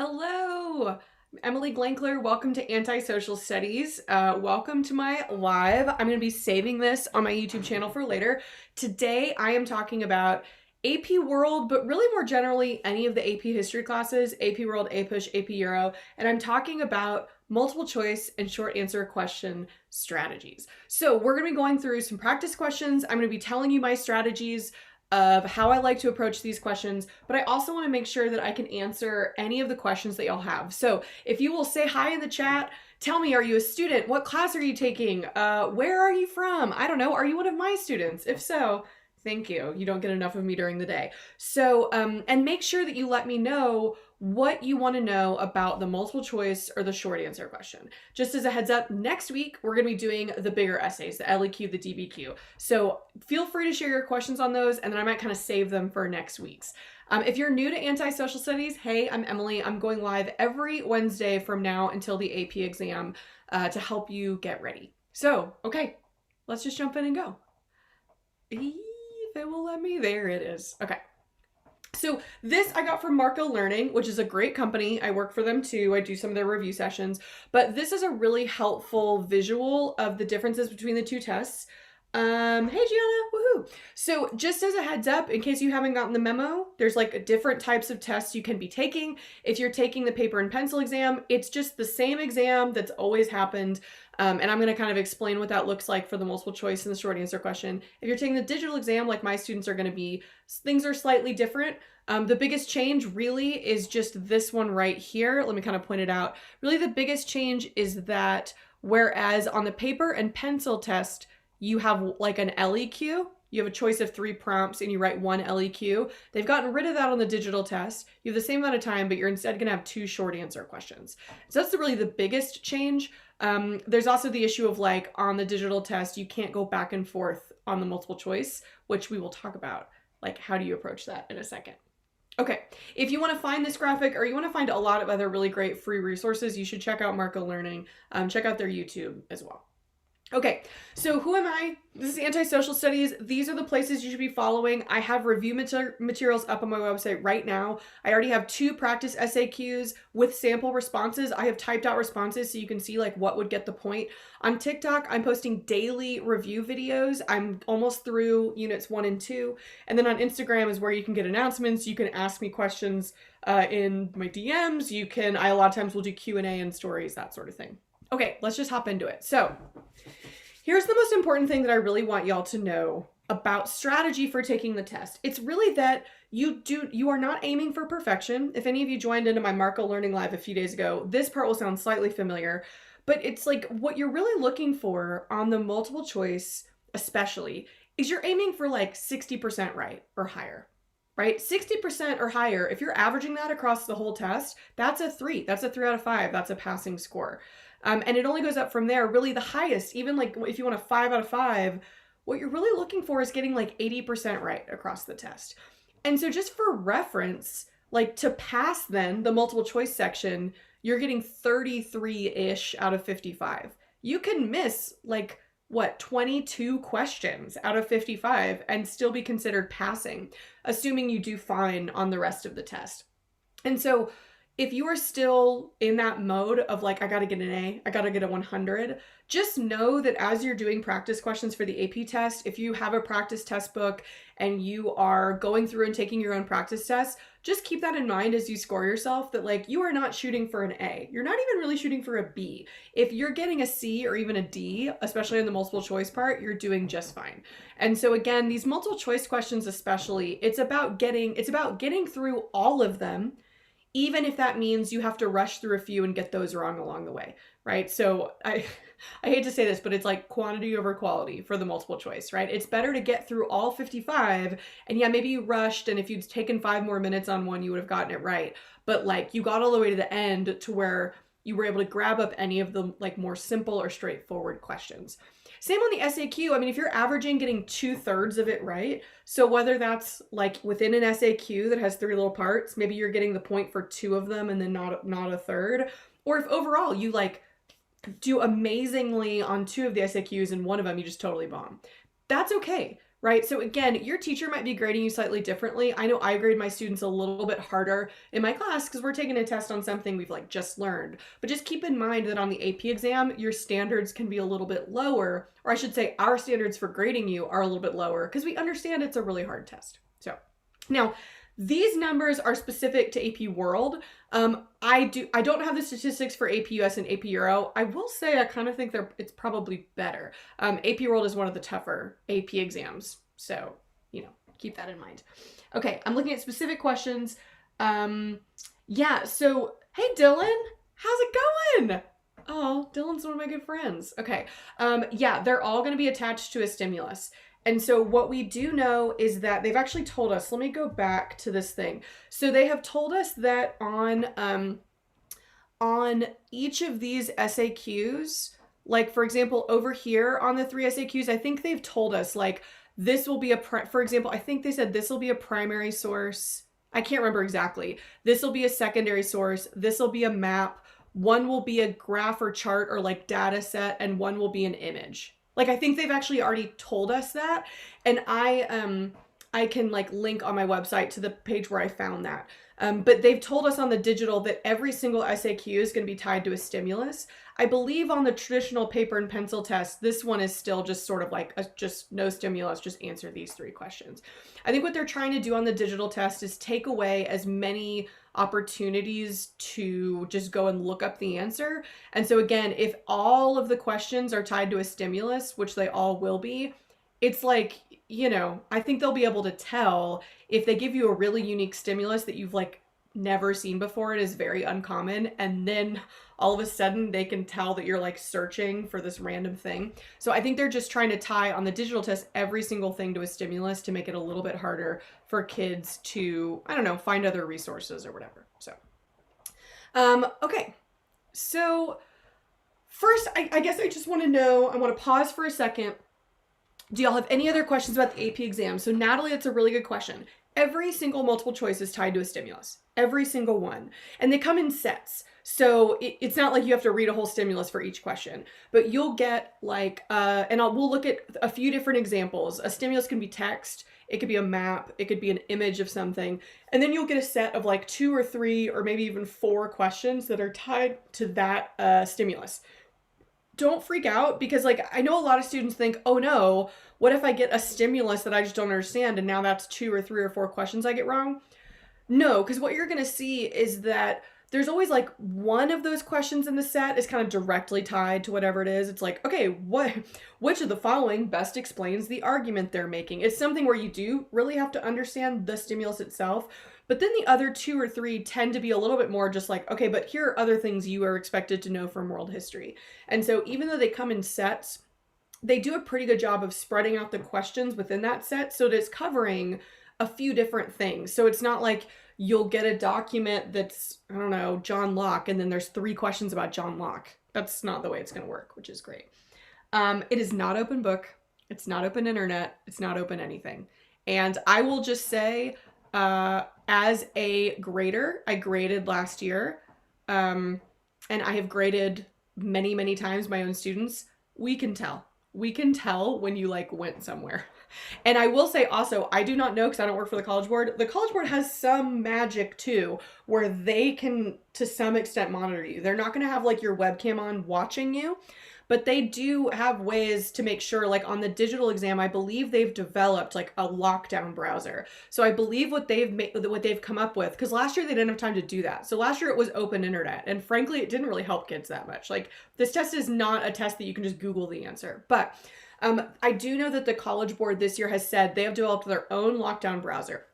Hello, Emily Glankler. Welcome to Antisocial Studies. Welcome to my live. I'm going to be saving this on my YouTube channel for later. Today, I am talking about AP World, but really more generally, any of the AP history classes, AP World, APUSH, AP Euro, and I'm talking about multiple choice and short answer question strategies. So we're going to be going through some practice questions. I'm going to be telling you my strategies of how I like to approach these questions, but I also want to make sure that I can answer any of the questions that y'all have. So if you will say hi in the chat, tell me, are you a student? What class are you taking? Where are you from? I don't know. Are you one of my students? If so, thank you. You don't get enough of me during the day. So, and make sure that you let me know what you want to know about the multiple choice or the short answer question. Just as a heads up, next week, we're going to be doing the bigger essays, the LEQ, the DBQ. So feel free to share your questions on those, and then I might kind of save them for next week's. If you're new to Antisocial Studies, hey, I'm Emily. I'm going live every Wednesday from now until the AP exam to help you get ready. So, okay, let's just jump in and go. If it will let me, there it is. Okay. So this I got from Marco Learning, which is a great company. I work for them too. I do some of their review sessions, but this is a really helpful visual of the differences between the two tests. Hey Gianna, woohoo. So just as a heads up, in case you haven't gotten the memo, there's like different types of tests you can be taking. If you're taking the paper and pencil exam, it's just the same exam that's always happened. And I'm going to kind of explain what that looks like for the multiple choice and the short answer question. If you're taking the digital exam, like my students are going to be, things are slightly different. The biggest change really is just this one right here. Let me kind of point it out. Really, the biggest change is that whereas on the paper and pencil test, you have like an LEQ, you have a choice of 3 prompts and you write 1 LEQ. They've gotten rid of that on the digital test. You have the same amount of time, but you're instead gonna have 2 short answer questions. So that's really the biggest change. There's also the issue of like on the digital test, you can't go back and forth on the multiple choice, which we will talk about. Like, how do you approach that in a second? Okay, if you want to find this graphic or you want to find a lot of other really great free resources, you should check out Marco Learning. Check out their YouTube as well. Okay, so who am I? This is Antisocial Studies. These are the places you should be following. I have review materials up on my website right now. I already have 2 practice SAQs with sample responses. I have typed out responses so you can see like what would get the point. On TikTok, I'm posting daily review videos. I'm almost through units 1 and 2. And then on Instagram is where you can get announcements. You can ask me questions in my DMs. I a lot of times will do Q&A and stories, that sort of thing. Okay, let's just hop into it. So here's the most important thing that I really want y'all to know about strategy for taking the test. It's really that you are not aiming for perfection. If any of you joined into my Marco Learning Live a few days ago, this part will sound slightly familiar, but it's like what you're really looking for on the multiple choice, especially, is you're aiming for like 60% right or higher. Right? 60% or higher, if you're averaging that across the whole test, that's a 3. That's a 3 out of 5. That's a passing score. And it only goes up from there. Really the highest, even like if you want a 5 out of 5, what you're really looking for is getting like 80% right across the test. And so just for reference, like to pass then the multiple choice section, you're getting 33-ish out of 55. You can miss like, 22 questions out of 55 and still be considered passing, assuming you do fine on the rest of the test. And so if you are still in that mode of like, I got to get an A, I got to get a 100, just know that as you're doing practice questions for the AP test, if you have a practice test book and you are going through and taking your own practice tests, just keep that in mind as you score yourself, that like you are not shooting for an A. You're not even really shooting for a B. If you're getting a C or even a D, especially in the multiple choice part, you're doing just fine. And so again, these multiple choice questions especially, it's about getting through all of them, even if that means you have to rush through a few and get those wrong along the way, right? So I hate to say this, but it's like quantity over quality for the multiple choice, right? It's better to get through all 55, and yeah, maybe you rushed, and if you'd taken 5 more minutes on one, you would have gotten it right. But like you got all the way to the end to where you were able to grab up any of the like more simple or straightforward questions. Same on the SAQ. I mean, if you're averaging getting 2/3 of it right, so whether that's like within an SAQ that has 3 little parts, maybe you're getting the point for 2 of them and then not a third, or if overall you like do amazingly on 2 of the SAQs and 1 of them you just totally bomb. That's okay, right? So again, your teacher might be grading you slightly differently. I know I grade my students a little bit harder in my class because we're taking a test on something we've like just learned. But just keep in mind that on the AP exam, your standards can be a little bit lower, or I should say our standards for grading you are a little bit lower because we understand it's a really hard test. So now, these numbers are specific to AP World. I don't have the statistics for AP US and AP Euro. I will say I kind of think it's probably better. AP World is one of the tougher AP exams, so keep that in mind. Okay, I'm looking at specific questions. Yeah. So hey, Dylan, how's it going? Oh, Dylan's one of my good friends. Okay. Yeah, they're all going to be attached to a stimulus. And so what we do know is that they've actually told us, let me go back to this thing. So they have told us that on each of these SAQs, like for example, over here on the 3 SAQs, I think they've told us like this will be for example, I think they said this will be a primary source. I can't remember exactly. This will be a secondary source. This will be a map. One will be a graph or chart or like data set, and one will be an image. Like, I think they've actually already told us that. And I can like link on my website to the page where I found that. But they've told us on the digital that every single SAQ is going to be tied to a stimulus. I believe on the traditional paper and pencil test, this one is still just sort of like just no stimulus, just answer these 3 questions. I think what they're trying to do on the digital test is take away as many opportunities to just go and look up the answer. And so again, if all of the questions are tied to a stimulus, which they all will be, it's like, I think they'll be able to tell if they give you a really unique stimulus that you've like never seen before. It is very uncommon. And then all of a sudden they can tell that you're like searching for this random thing. So I think they're just trying to tie on the digital test every single thing to a stimulus to make it a little bit harder for kids to, I don't know, find other resources or whatever. So, okay. So first, I guess I just want to know, I want to pause for a second. Do y'all have any other questions about the AP exam? So Natalie, it's a really good question. Every single multiple choice is tied to a stimulus. Every single one. And they come in sets. So it's not like you have to read a whole stimulus for each question, but you'll get like, we'll look at a few different examples. A stimulus can be text. It could be a map. It could be an image of something. And then you'll get a set of like 2 or 3 or maybe even 4 questions that are tied to that stimulus. Don't freak out because like I know a lot of students think, oh no, what if I get a stimulus that I just don't understand and now that's 2 or 3 or 4 questions I get wrong? No, because what you're going to see is that there's always like one of those questions in the set is kind of directly tied to whatever it is. It's like, okay, which of the following best explains the argument they're making? It's something where you do really have to understand the stimulus itself. But then the other 2 or 3 tend to be a little bit more just like, okay, but here are other things you are expected to know from world history. And so even though they come in sets, they do a pretty good job of spreading out the questions within that set so that it's covering a few different things. So it's not like you'll get a document that's, I don't know, John Locke, and then there's 3 questions about John Locke. That's not the way it's going to work, which is great. It is not open book. It's not open internet. It's not open anything. And I will just say, as a grader, I graded last year, and I have graded many, many times my own students. We can tell. We can tell when you like went somewhere. And I will say also, I do not know because I don't work for the College Board. The College Board has some magic too, where they can to some extent monitor you. They're not going to have like your webcam on watching you, but they do have ways to make sure, like on the digital exam, I believe they've developed like a lockdown browser. So I believe what they've come up with, because last year they didn't have time to do that. So last year it was open internet, and frankly, it didn't really help kids that much. Like this test is not a test that you can just Google the answer, but I do know that the College Board this year has said they have developed their own lockdown browser.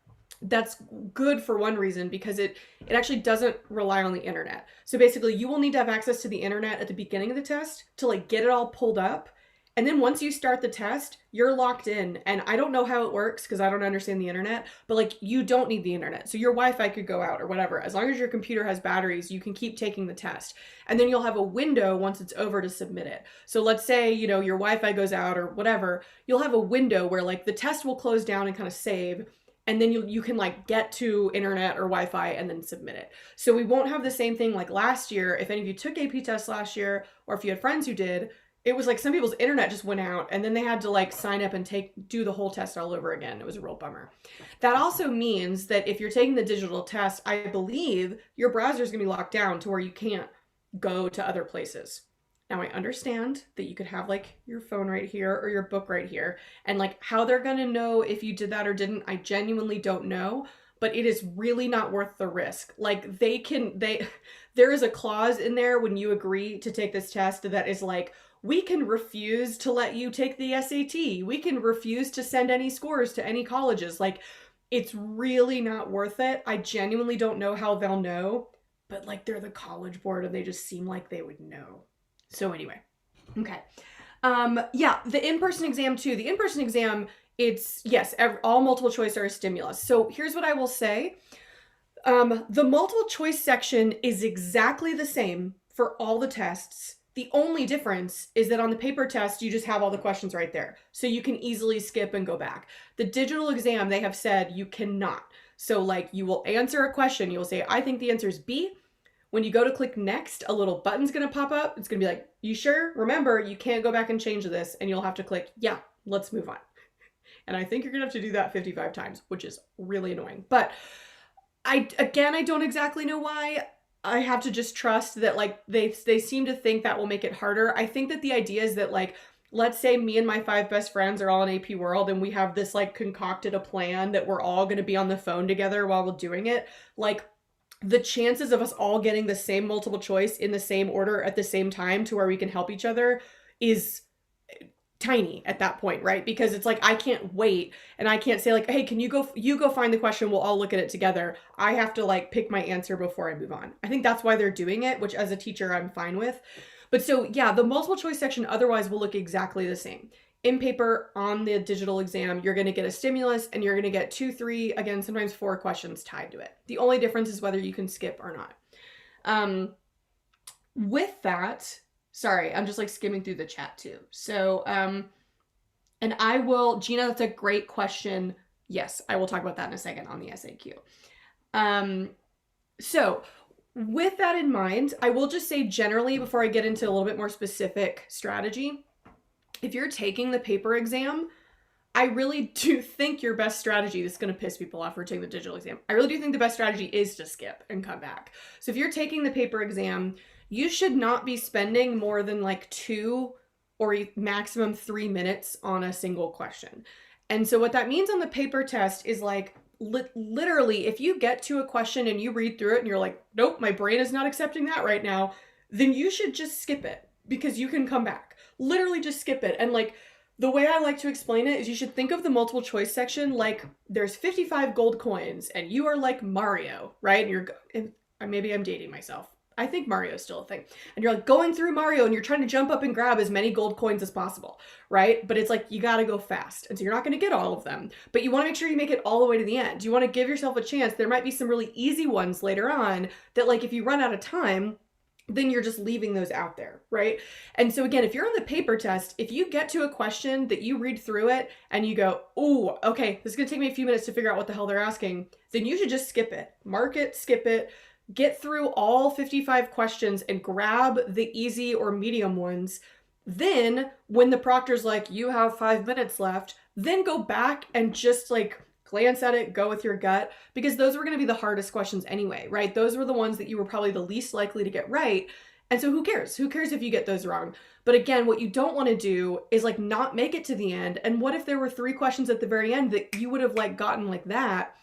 That's good for one reason, because it actually doesn't rely on the internet. So basically you will need to have access to the internet at the beginning of the test to like get it all pulled up. And then once you start the test, you're locked in. And I don't know how it works because I don't understand the internet, but like you don't need the internet. So your Wi-Fi could go out or whatever. As long as your computer has batteries, you can keep taking the test. And then you'll have a window once it's over to submit it. So let's say, your Wi-Fi goes out or whatever, you'll have a window where like the test will close down and kind of save. And then you can like get to internet or Wi-Fi and then submit it. So we won't have the same thing like last year. If any of you took AP tests last year, or if you had friends who did, it was like some people's internet just went out and then they had to like sign up and do the whole test all over again. It was a real bummer. That also means that if you're taking the digital test, I believe your browser is going to be locked down to where you can't go to other places. Now I understand that you could have like your phone right here or your book right here, and like how they're going to know if you did that or didn't, I genuinely don't know, but it is really not worth the risk. Like there is a clause in there when you agree to take this test that is like, we can refuse to let you take the SAT. We can refuse to send any scores to any colleges. Like, it's really not worth it. I genuinely don't know how they'll know, but like they're the College Board and they just seem like they would know. So anyway, okay. Yeah, the in-person exam too. The in-person exam, it's, yes, all multiple choice are a stimulus. So here's what I will say. The multiple choice section is exactly the same for all the tests. The only difference is that on the paper test, you just have all the questions right there. So you can easily skip and go back. The digital exam, they have said you cannot. So like you will answer a question. You will say, I think the answer is B. When you go to click next, a little button's going to pop up. It's going to be like, you sure? Remember, you can't go back and change this. And you'll have to click, yeah, let's move on. And I think you're going to have to do that 55 times, which is really annoying. But I don't exactly know why. I have to just trust that like they seem to think that will make it harder. I think that the idea is that like, let's say me and my 5 best friends are all in AP World and we have this like concocted a plan that we're all going to be on the phone together while we're doing it. Like the chances of us all getting the same multiple choice in the same order at the same time to where we can help each other is tiny at that point, right? Because it's like, I can't wait and I can't say like, hey, can you go find the question, we'll all look at it together. I have to like pick my answer before I move on. I think that's why they're doing it, which as a teacher, I'm fine with. But so yeah, the multiple choice section otherwise will look exactly the same. In paper, on the digital exam, you're going to get a stimulus and you're going to get 2, 3, again, sometimes 4 questions tied to it. The only difference is whether you can skip or not. With that, sorry, I'm just like skimming through the chat too. So, and I will, Gina, that's a great question. Yes, I will talk about that in a second on the SAQ. So with that in mind, I will just say generally before I get into a little bit more specific strategy, if you're taking the paper exam, I really do think your best strategy, this is going to piss people off for taking the digital exam. I really do think the best strategy is to skip and come back. So if you're taking the paper exam, you should not be spending more than like 2 or maximum 3 minutes on a single question. And so what that means on the paper test is like, literally, if you get to a question and you read through it and you're like, nope, my brain is not accepting that right now, then you should just skip it because you can come back. Literally just skip it. And like, the way I like to explain it is you should think of the multiple choice section like there's 55 gold coins and you are like Mario, right? And maybe I'm dating myself. I think Mario's still a thing. And you're like going through Mario and you're trying to jump up and grab as many gold coins as possible, right? But it's like, you got to go fast. And so you're not going to get all of them, but you want to make sure you make it all the way to the end. You want to give yourself a chance. There might be some really easy ones later on that like, if you run out of time, then you're just leaving those out there, right? And so again, if you're on the paper test, if you get to a question that you read through it and you go, oh, okay, this is going to take me a few minutes to figure out what the hell they're asking, then you should just skip it. Mark it, skip it, get through all 55 questions and grab the easy or medium ones. Then when the proctor's like, you have 5 minutes left, then go back and just like glance at it, go with your gut, because those were going to be the hardest questions anyway, right? Those were the ones that you were probably the least likely to get right. And so who cares? Who cares if you get those wrong? But again, what you don't want to do is like not make it to the end. And what if there were 3 questions at the very end that you would have like gotten like that?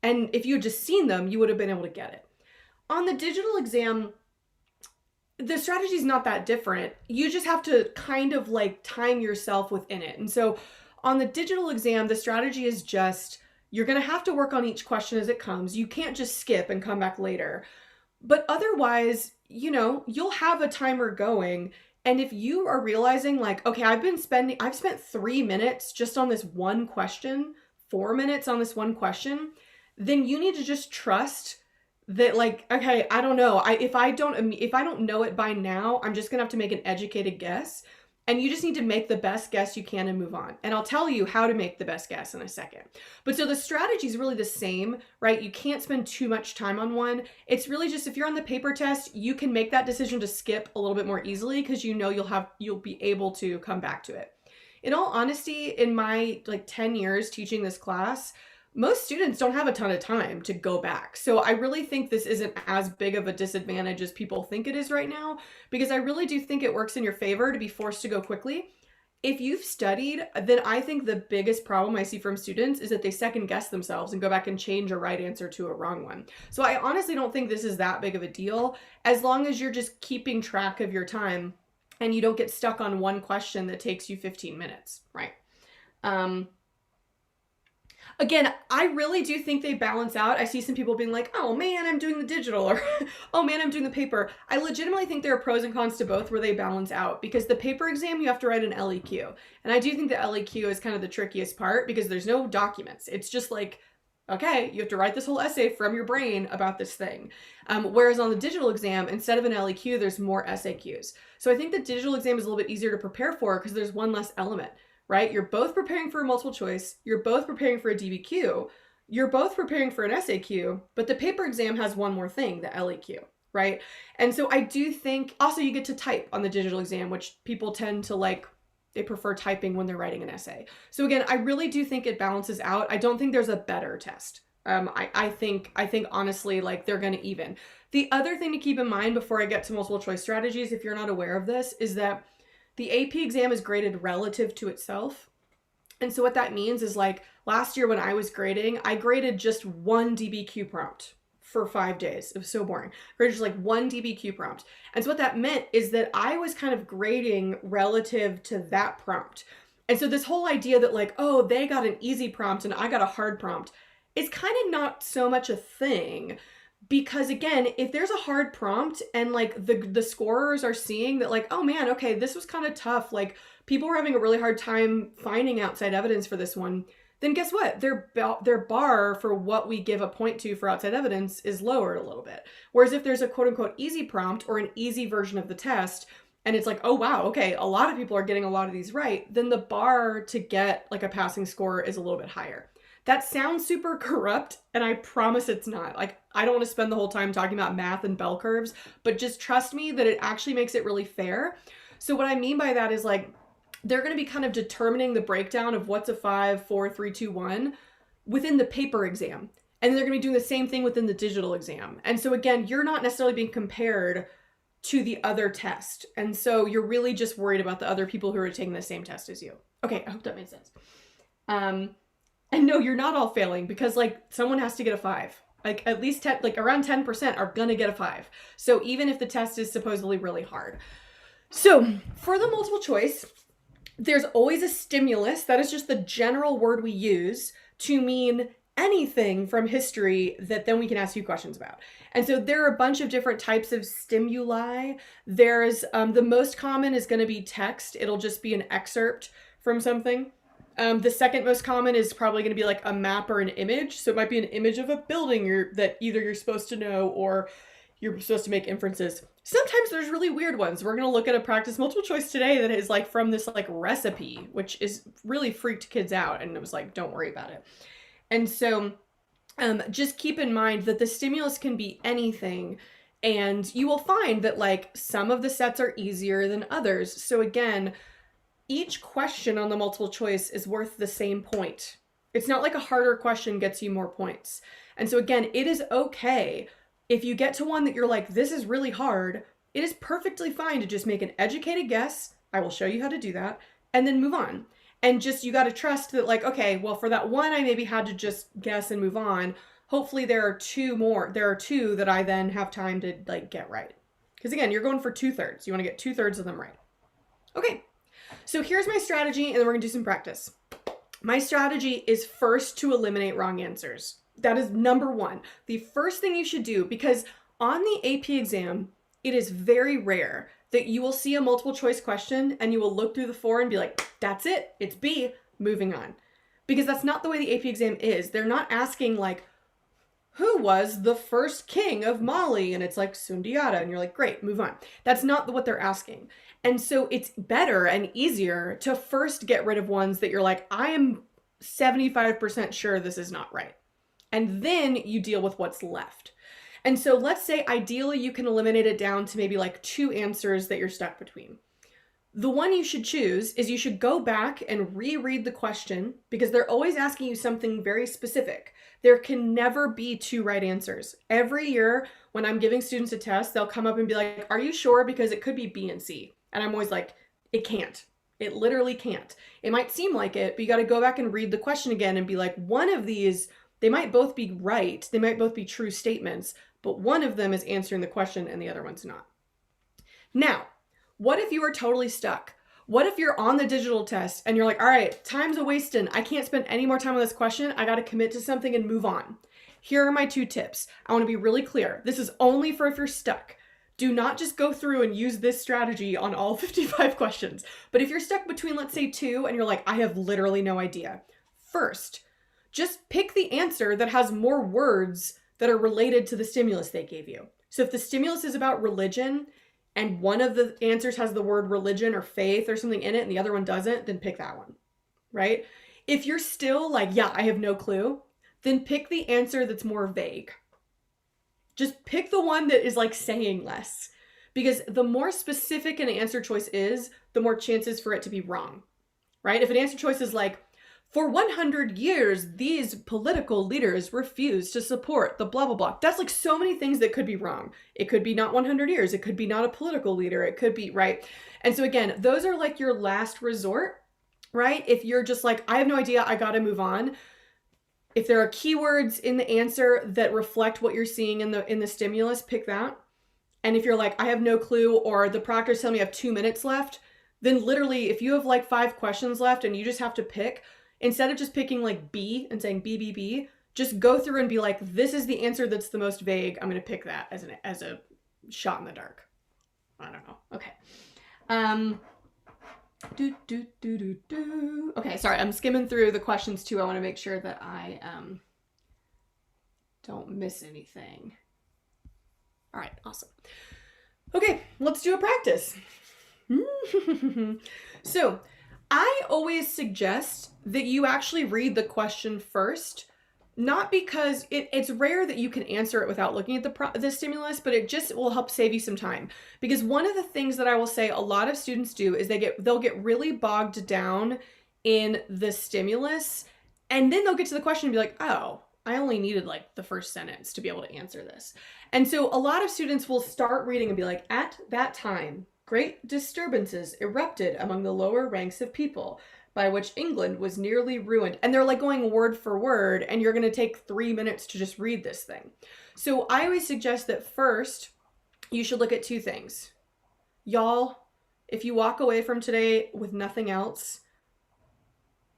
And if you had just seen them, you would have been able to get it. On the digital exam, the strategy is not that different. You just have to kind of like time yourself within it. And so on the digital exam, the strategy is just, you're going to have to work on each question as it comes. You can't just skip and come back later. But otherwise, you know, you'll have a timer going. And if you are realizing like, okay, I've spent 3 minutes just on this one question, 4 minutes on this one question, then you need to just trust that like, okay, I don't know. If I don't know it by now, I'm just going to have to make an educated guess. And you just need to make the best guess you can and move on. And I'll tell you how to make the best guess in a second. But so the strategy is really the same, right? You can't spend too much time on one. It's really just, if you're on the paper test, you can make that decision to skip a little bit more easily because you know you'll be able to come back to it. In all honesty, in my 10 years teaching this class, most students don't have a ton of time to go back. So I really think this isn't as big of a disadvantage as people think it is right now, because I really do think it works in your favor to be forced to go quickly. If you've studied, then I think the biggest problem I see from students is that they second guess themselves and go back and change a right answer to a wrong one. So I honestly don't think this is that big of a deal, as long as you're just keeping track of your time and you don't get stuck on one question that takes you 15 minutes, right? Again, I really do think they balance out. I see some people being like, oh man, I'm doing the digital, or oh man, I'm doing the paper. I legitimately think there are pros and cons to both where they balance out, because the paper exam, you have to write an LEQ. And I do think the LEQ is kind of the trickiest part because there's no documents. It's just like, okay, you have to write this whole essay from your brain about this thing. Whereas on the digital exam, instead of an LEQ, there's more SAQs. So I think the digital exam is a little bit easier to prepare for because there's one less element. Right? You're both preparing for a multiple choice. You're both preparing for a DBQ. You're both preparing for an SAQ, but the paper exam has one more thing, the LEQ, right? And so I do think also you get to type on the digital exam, which people tend to they prefer typing when they're writing an essay. So again, I really do think it balances out. I don't think there's a better test. I think honestly, they're going to even. The other thing to keep in mind before I get to multiple choice strategies, if you're not aware of this, is that the AP exam is graded relative to itself. And so what that means is last year when I was grading, I graded just one DBQ prompt for 5 days. It was so boring. I graded just one DBQ prompt. And so what that meant is that I was kind of grading relative to that prompt. And so this whole idea that oh, they got an easy prompt and I got a hard prompt is kind of not so much a thing. Because again, if there's a hard prompt and the scorers are seeing that oh man, okay, this was kind of tough. People were having a really hard time finding outside evidence for this one. Then guess what? Their bar for what we give a point to for outside evidence is lowered a little bit. Whereas if there's a quote unquote easy prompt or an easy version of the test, and it's oh wow, okay, a lot of people are getting a lot of these right, then the bar to get a passing score is a little bit higher. That sounds super corrupt, and I promise it's not. I don't want to spend the whole time talking about math and bell curves, but just trust me that it actually makes it really fair. So what I mean by that is they're going to be kind of determining the breakdown of what's a 5, 4, 3, 2, 1 within the paper exam. And then they're going to be doing the same thing within the digital exam. And so again, you're not necessarily being compared to the other test. And so you're really just worried about the other people who are taking the same test as you. Okay, I hope that made sense. And no, you're not all failing because someone has to get a 5. At least 10, around 10% are gonna get a 5. So even if the test is supposedly really hard. So for the multiple choice, there's always a stimulus. That is just the general word we use to mean anything from history that then we can ask you questions about. And so there are a bunch of different types of stimuli. There's the most common is gonna be text. It'll just be an excerpt from something. The second most common is probably going to be a map or an image. So it might be an image of a building that either you're supposed to know or you're supposed to make inferences. Sometimes there's really weird ones. We're going to look at a practice multiple choice today that is from this recipe, which is really freaked kids out. And it was don't worry about it. And so just keep in mind that the stimulus can be anything. And you will find that some of the sets are easier than others. So again, each question on the multiple choice is worth the same point. It's not a harder question gets you more points. And so again, it is okay if you get to one that you're this is really hard. It is perfectly fine to just make an educated guess. I will show you how to do that and then move on. And just, you got to trust that okay, well for that one, I maybe had to just guess and move on. Hopefully there are two that I then have time to get right. Because again, you're going for 2/3. You want to get 2/3 of them right. Okay. So here's my strategy, and then we're gonna do some practice. My strategy is first to eliminate wrong answers. That is number one. The first thing you should do, because on the AP exam, it is very rare that you will see a multiple choice question and you will look through the 4 and be that's it, it's B, moving on. Because that's not the way the AP exam is. They're not asking who was the first king of Mali? And it's like Sundiata. And you're like, great, move on. That's not what they're asking. And so it's better and easier to first get rid of ones that you're like, I am 75% sure this is not right. And then you deal with what's left. And so let's say ideally you can eliminate it down to maybe like 2 answers that you're stuck between. The one you should choose is you should go back and reread the question, because they're always asking you something very specific. There can never be 2 right answers. Every year when I'm giving students a test, they'll come up and be like, are you sure? Because it could be B and C. And I'm always like, it can't. It literally can't. It might seem like it, but you got to go back and read the question again and be like, one of these, they might both be right. They might both be true statements, but one of them is answering the question and the other one's not. Now, what if you are totally stuck? What if you're on the digital test and you're like, all right, time's a wasting. I can't spend any more time on this question. I got to commit to something and move on. Here are my 2 tips. I want to be really clear. This is only for if you're stuck. Do not just go through and use this strategy on all 55 questions. But if you're stuck between, let's say 2, and you're like, I have literally no idea. First, just pick the answer that has more words that are related to the stimulus they gave you. So if the stimulus is about religion, and one of the answers has the word religion or faith or something in it and the other one doesn't, then pick that one, right? If you're still like, yeah, I have no clue, then pick the answer that's more vague. Just pick the one that is like saying less, because the more specific an answer choice is, the more chances for it to be wrong, right? If an answer choice is like, for 100 years, these political leaders refused to support the blah, blah, blah. That's like so many things that could be wrong. It could be not 100 years. It could be not a political leader. It could be, right? And so again, those are like your last resort, right? If you're just like, I have no idea, I got to move on. If there are keywords in the answer that reflect what you're seeing in the stimulus, pick that. And if you're like, I have no clue, or the proctor's telling me I have 2 minutes left, then literally if you have like 5 questions left and you just have to pick, instead of just picking like B and saying B, B, B, just go through and be like, this is the answer that's the most vague. I'm going to pick that as a shot in the dark. I don't know. Okay. Okay, sorry. I'm skimming through the questions too. I want to make sure that I don't miss anything. All right, awesome. Okay, let's do a practice. So I always suggest that you actually read the question first, not because it's rare that you can answer it without looking at the stimulus, but it just will help save you some time. Because one of the things that I will say a lot of students do is they'll get really bogged down in the stimulus, and then they'll get to the question and be like, oh, I only needed like the first sentence to be able to answer this. And so a lot of students will start reading and be like, at that time, great disturbances erupted among the lower ranks of people, by which England was nearly ruined. And they're like going word for word, and you're going to take 3 minutes to just read this thing. So I always suggest that first, you should look at 2 things. Y'all, if you walk away from today with nothing else,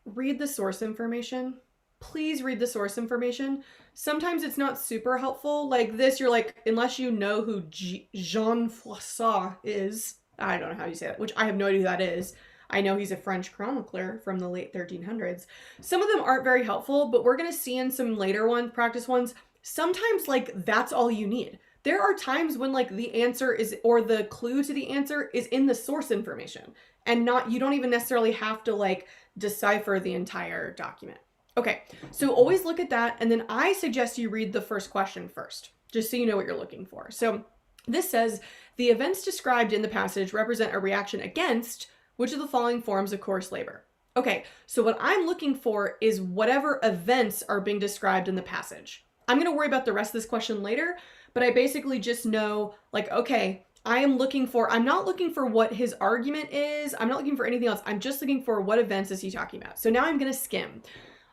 read the source information. Please read the source information. Sometimes it's not super helpful. Like this, you're like, unless you know who Jean Froissart is, I don't know how you say that, which I have no idea who that is. I know he's a French chronicler from the late 1300s. Some of them aren't very helpful, but we're going to see in some later practice ones, sometimes like that's all you need. There are times when like the answer is, or the clue to the answer is in the source information, and you don't even necessarily have to like decipher the entire document. Okay, so always look at that, and then I suggest you read the first question first, just so you know what you're looking for. So this says, the events described in the passage represent a reaction against which of the following forms of coerced labor? Okay, so what I'm looking for is whatever events are being described in the passage. I'm going to worry about the rest of this question later, but I basically just know, like, okay, I'm not looking for what his argument is. I'm not looking for anything else. I'm just looking for what events is he talking about. So now I'm going to skim.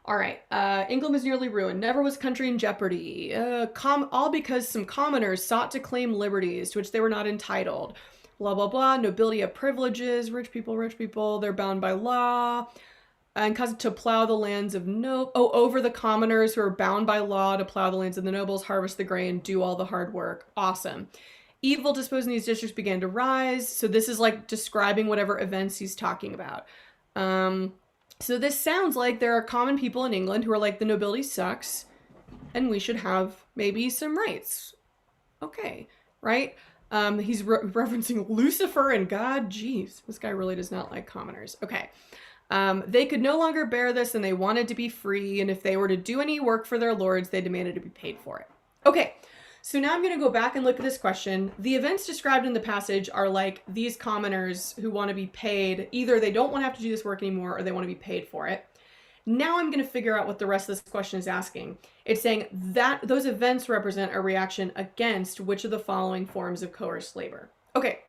All right, England was nearly ruined. Never was country in jeopardy. All because some commoners sought to claim liberties to which they were not entitled. Blah, blah, blah. Nobility have privileges. Rich people, they're bound by law. And cause to plow the lands of over the commoners who are bound by law to plow the lands of the nobles, harvest the grain, do all the hard work. Awesome. Evil disposed in these districts began to rise. So this is like describing whatever events he's talking about. So this sounds like there are common people in England who are like, the nobility sucks. and we should have maybe some rights. Okay, right? He's referencing Lucifer and God. Jeez, this guy really does not like commoners. Okay. They could no longer bear this and they wanted to be free. And if they were to do any work for their lords, they demanded to be paid for it. Okay. So now I'm going to go back and look at this question. The events described in the passage are like these commoners who want to be paid. Either they don't want to have to do this work anymore or they want to be paid for it. Now I'm going to figure out what the rest of this question is asking. It's saying that those events represent a reaction against which of the following forms of coerced labor. Okay.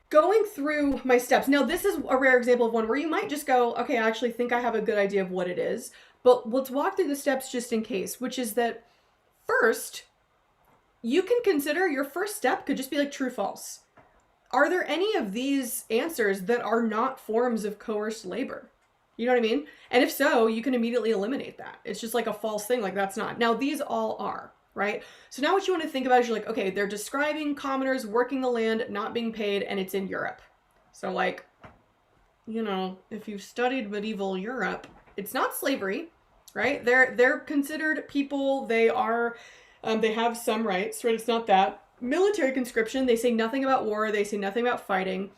Going through my steps. Now, this is a rare example of one where you might just go, okay, I actually think I have a good idea of what it is. But let's walk through the steps just in case, which is that first, you can consider your first step could just be like true, false. Are there any of these answers that are not forms of coerced labor? You know what I mean? And if so, you can immediately eliminate that. It's just like a false thing, like that's not. Now, these all are, right? So now what you want to think about is you're like, okay, they're describing commoners working the land, not being paid, and it's in Europe. So like, you know, if you've studied medieval Europe, it's not slavery, right? They're considered people. They are, they have some rights, right? It's not that. Military conscription, they say nothing about war. They say nothing about fighting.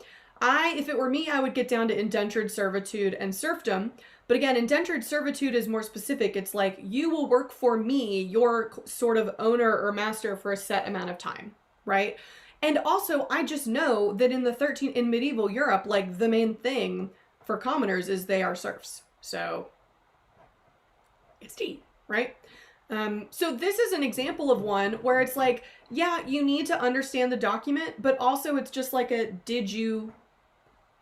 If it were me, I would get down to indentured servitude and serfdom. But again, indentured servitude is more specific. It's like, you will work for me, your sort of owner or master, for a set amount of time, right? And also, I just know that in medieval Europe, like the main thing for commoners is they are serfs. So it's D, right? So this is an example of one where it's like, yeah, you need to understand the document, but also it's just like a,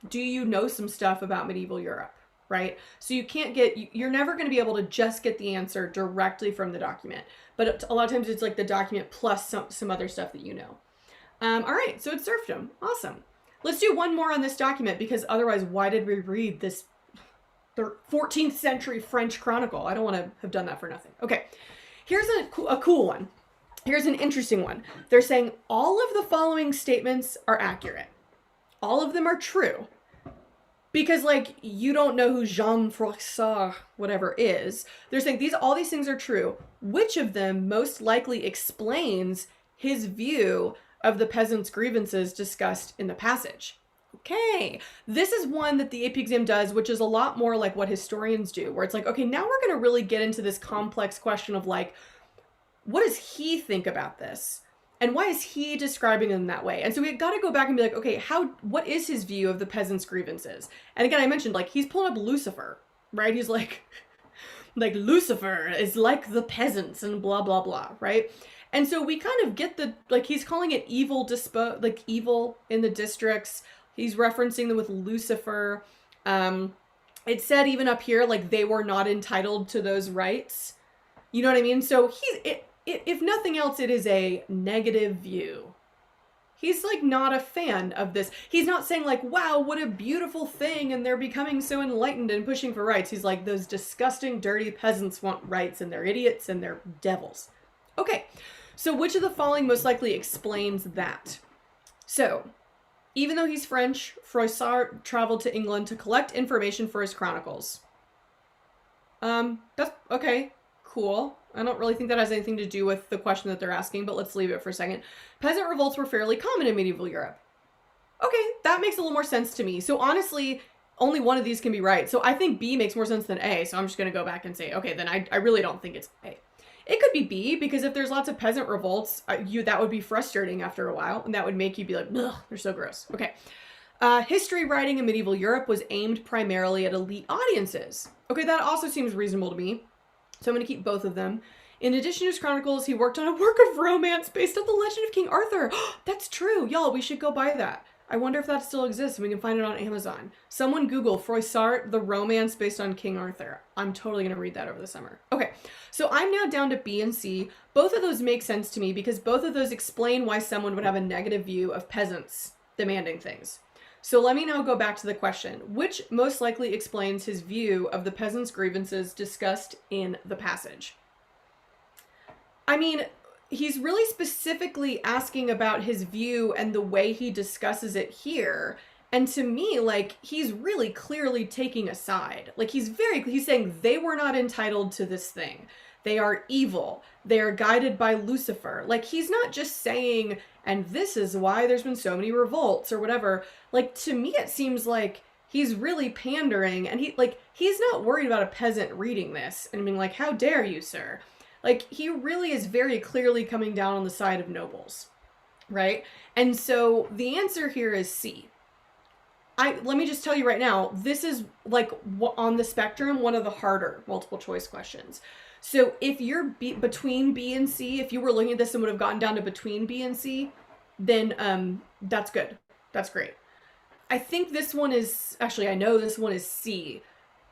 do you know some stuff about medieval Europe, right? So you're never going to be able to just get the answer directly from the document, but a lot of times it's like the document plus some other stuff that you know. All right, so it's serfdom. Awesome. Let's do one more on this document, because otherwise, why did we read this 14th century French chronicle? I don't want to have done that for nothing. Okay, here's a cool one. Here's an interesting one. They're saying all of the following statements are accurate. All of them are true. Because, like, you don't know who Jean Froissart, whatever, is. They're saying all these things are true. Which of them most likely explains his view of the peasants' grievances discussed in the passage? Okay, this is one that the AP exam does, which is a lot more like what historians do, where it's like, okay, now we're going to really get into this complex question of, like, what does he think about this? And why is he describing them that way? And so we got to go back and be like, okay, what is his view of the peasants' grievances? And again, I mentioned, like, he's pulling up Lucifer, right? He's like Lucifer is like the peasants and blah, blah, blah, right? And so we kind of get he's calling it evil in the districts. He's referencing them with Lucifer. It said even up here, like, they were not entitled to those rights. You know what I mean? So if nothing else, it is a negative view. He's like not a fan of this. He's not saying like, wow, what a beautiful thing, and they're becoming so enlightened and pushing for rights. He's like, those disgusting, dirty peasants want rights, and they're idiots, and they're devils. Okay, so which of the following most likely explains that? So, even though he's French, Froissart traveled to England to collect information for his chronicles. That's okay, cool. I don't really think that has anything to do with the question that they're asking, but let's leave it for a second. Peasant revolts were fairly common in medieval Europe. Okay, that makes a little more sense to me. So honestly, only one of these can be right. So I think B makes more sense than A, so I'm just going to go back and say, okay, then I really don't think it's A. It could be B, because if there's lots of peasant revolts, that would be frustrating after a while, and that would make you be like, ugh, they're so gross. Okay. History writing in medieval Europe was aimed primarily at elite audiences. Okay, that also seems reasonable to me. So I'm going to keep both of them. In addition to his chronicles, he worked on a work of romance based on the legend of King Arthur. That's true. Y'all, we should go buy that. I wonder if that still exists and we can find it on Amazon. Someone Google Froissart, the romance based on King Arthur. I'm totally going to read that over the summer. Okay, so I'm now down to B and C. Both of those make sense to me because both of those explain why someone would have a negative view of peasants demanding things. So let me now go back to the question. Which most likely explains his view of the peasants' grievances discussed in the passage? I mean, he's really specifically asking about his view and the way he discusses it here. And to me, like, he's really clearly taking a side. Like, he's saying they were not entitled to this thing. They are evil. They are guided by Lucifer. Like, he's not just saying, and this is why there's been so many revolts or whatever. Like, to me, it seems like he's really pandering, and he's not worried about a peasant reading this and being like, how dare you, sir? Like, he really is very clearly coming down on the side of nobles, right? And so the answer here is C. Let me just tell you right now, this is like on the spectrum, one of the harder multiple choice questions. So if you're between B and C, if you were looking at this and would have gotten down to between B and C, then that's good. That's great. I think this one is, actually, I know this one is C,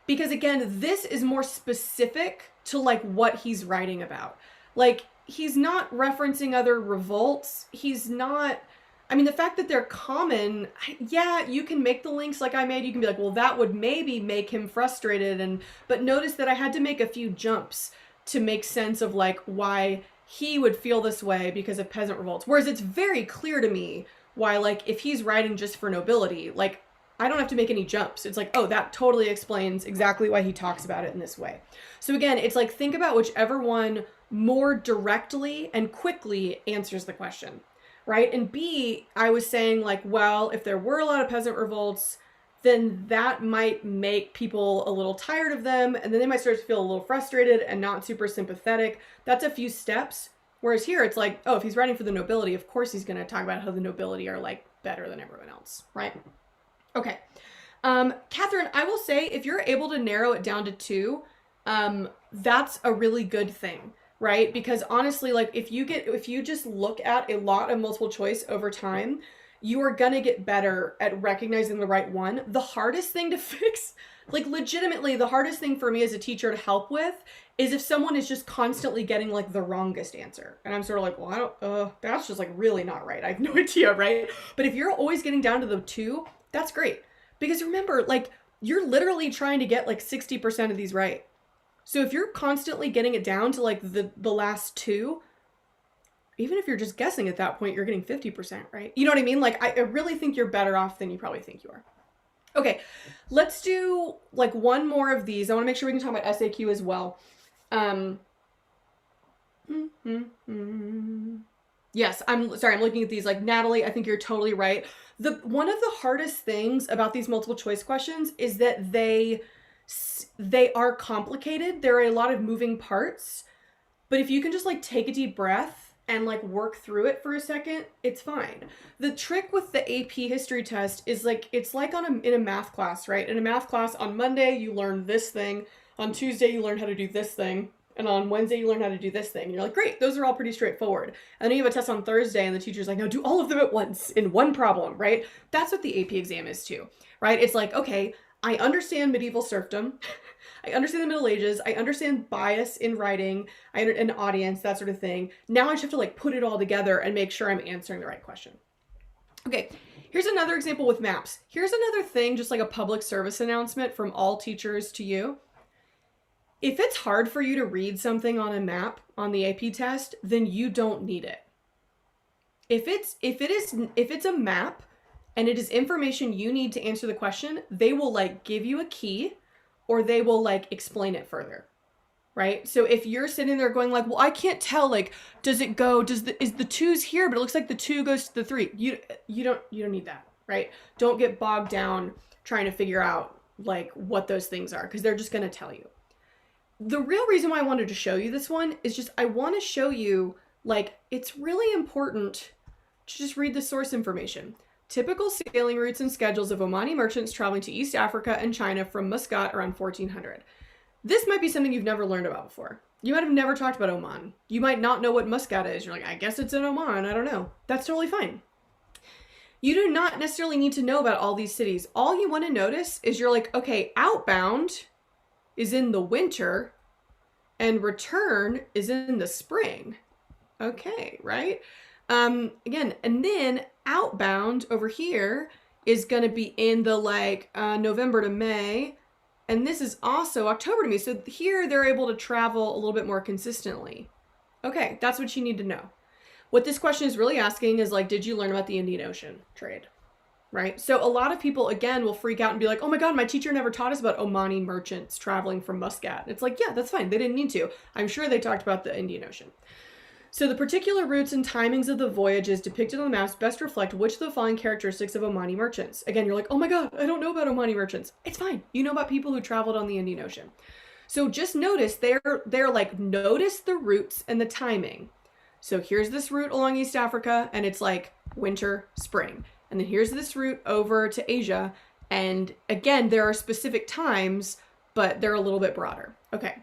because again, this is more specific to like what he's writing about. Like, he's not referencing other revolts. He's not, I mean, the fact that they're common, yeah, you can make the links like I made. You can be like, well, that would maybe make him frustrated. But notice that I had to make a few jumps to make sense of like why he would feel this way because of peasant revolts. Whereas it's very clear to me why, like, if he's writing just for nobility, like, I don't have to make any jumps. It's like, oh, that totally explains exactly why he talks about it in this way. So again, it's like, think about whichever one more directly and quickly answers the question, right? And B, I was saying like, well, if there were a lot of peasant revolts, then that might make people a little tired of them, and then they might start to feel a little frustrated and not super sympathetic. That's a few steps. Whereas here, it's like, oh, if he's writing for the nobility, of course he's going to talk about how the nobility are like better than everyone else, right? Okay. Catherine, I will say if you're able to narrow it down to 2, that's a really good thing, right? Because honestly, like if you just look at a lot of multiple choice over time, you are going to get better at recognizing the right one. The hardest thing to fix, like legitimately the hardest thing for me as a teacher to help with is if someone is just constantly getting like the wrongest answer. And I'm sort of like, well, that's just like really not right. I have no idea, right? But if you're always getting down to the 2, that's great. Because remember, like, you're literally trying to get like 60% of these right. So if you're constantly getting it down to like the last 2, even if you're just guessing at that point, you're getting 50%, right? You know what I mean? Like, I really think you're better off than you probably think you are. Okay, let's do like one more of these. I want to make sure we can talk about SAQ as well. Yes, I'm sorry, I'm looking at these. Like, Natalie, I think you're totally right. One of the hardest things about these multiple choice questions is that they are complicated. There are a lot of moving parts, but if you can just like take a deep breath and like work through it for a second, it's fine. The trick with the AP history test is like, it's like in a math class, right? In a math class on Monday, you learn this thing. On Tuesday, you learn how to do this thing. And on Wednesday, you learn how to do this thing. And you're like, great, those are all pretty straightforward. And then you have a test on Thursday and the teacher's like, no, do all of them at once in one problem, right? That's what the AP exam is too, right? It's like, okay, I understand medieval serfdom. I understand the Middle Ages. I understand bias in writing, an audience, that sort of thing. Now I just have to like put it all together and make sure I'm answering the right question. Okay, here's another example with maps. Here's another thing, just like a public service announcement from all teachers to you. If it's hard for you to read something on a map on the AP test, then you don't need it. If it's a map and it is information you need to answer the question, they will like give you a key or they will like explain it further, right? So if you're sitting there going like, well, I can't tell, like, is the 2's here, but it looks like the 2 goes to the 3. You don't need that, right? Don't get bogged down trying to figure out like what those things are, because they're just going to tell you. The real reason why I wanted to show you this one is just, I want to show you, like, it's really important to just read the source information. Typical sailing routes and schedules of Omani merchants traveling to East Africa and China from Muscat around 1400. This might be something you've never learned about before. You might have never talked about Oman. You might not know what Muscat is. You're like, I guess it's in Oman. I don't know. That's totally fine. You do not necessarily need to know about all these cities. All you want to notice is you're like, okay, outbound is in the winter and return is in the spring. Okay, right? Again, and then outbound over here is going to be in the like November to May. And this is also October to May. So here they're able to travel a little bit more consistently. Okay, that's what you need to know. What this question is really asking is like, did you learn about the Indian Ocean trade? right? So a lot of people, again, will freak out and be like, oh my God, my teacher never taught us about Omani merchants traveling from Muscat. It's like, yeah, that's fine. They didn't need to. I'm sure they talked about the Indian Ocean. So the particular routes and timings of the voyages depicted on the maps best reflect which of the following characteristics of Omani merchants. Again, you're like, oh my God, I don't know about Omani merchants. It's fine. You know about people who traveled on the Indian Ocean. So just notice they're like, notice the routes and the timing. So here's this route along East Africa, and it's like winter, spring. And then here's this route over to Asia. And again, there are specific times, but they're a little bit broader. Okay.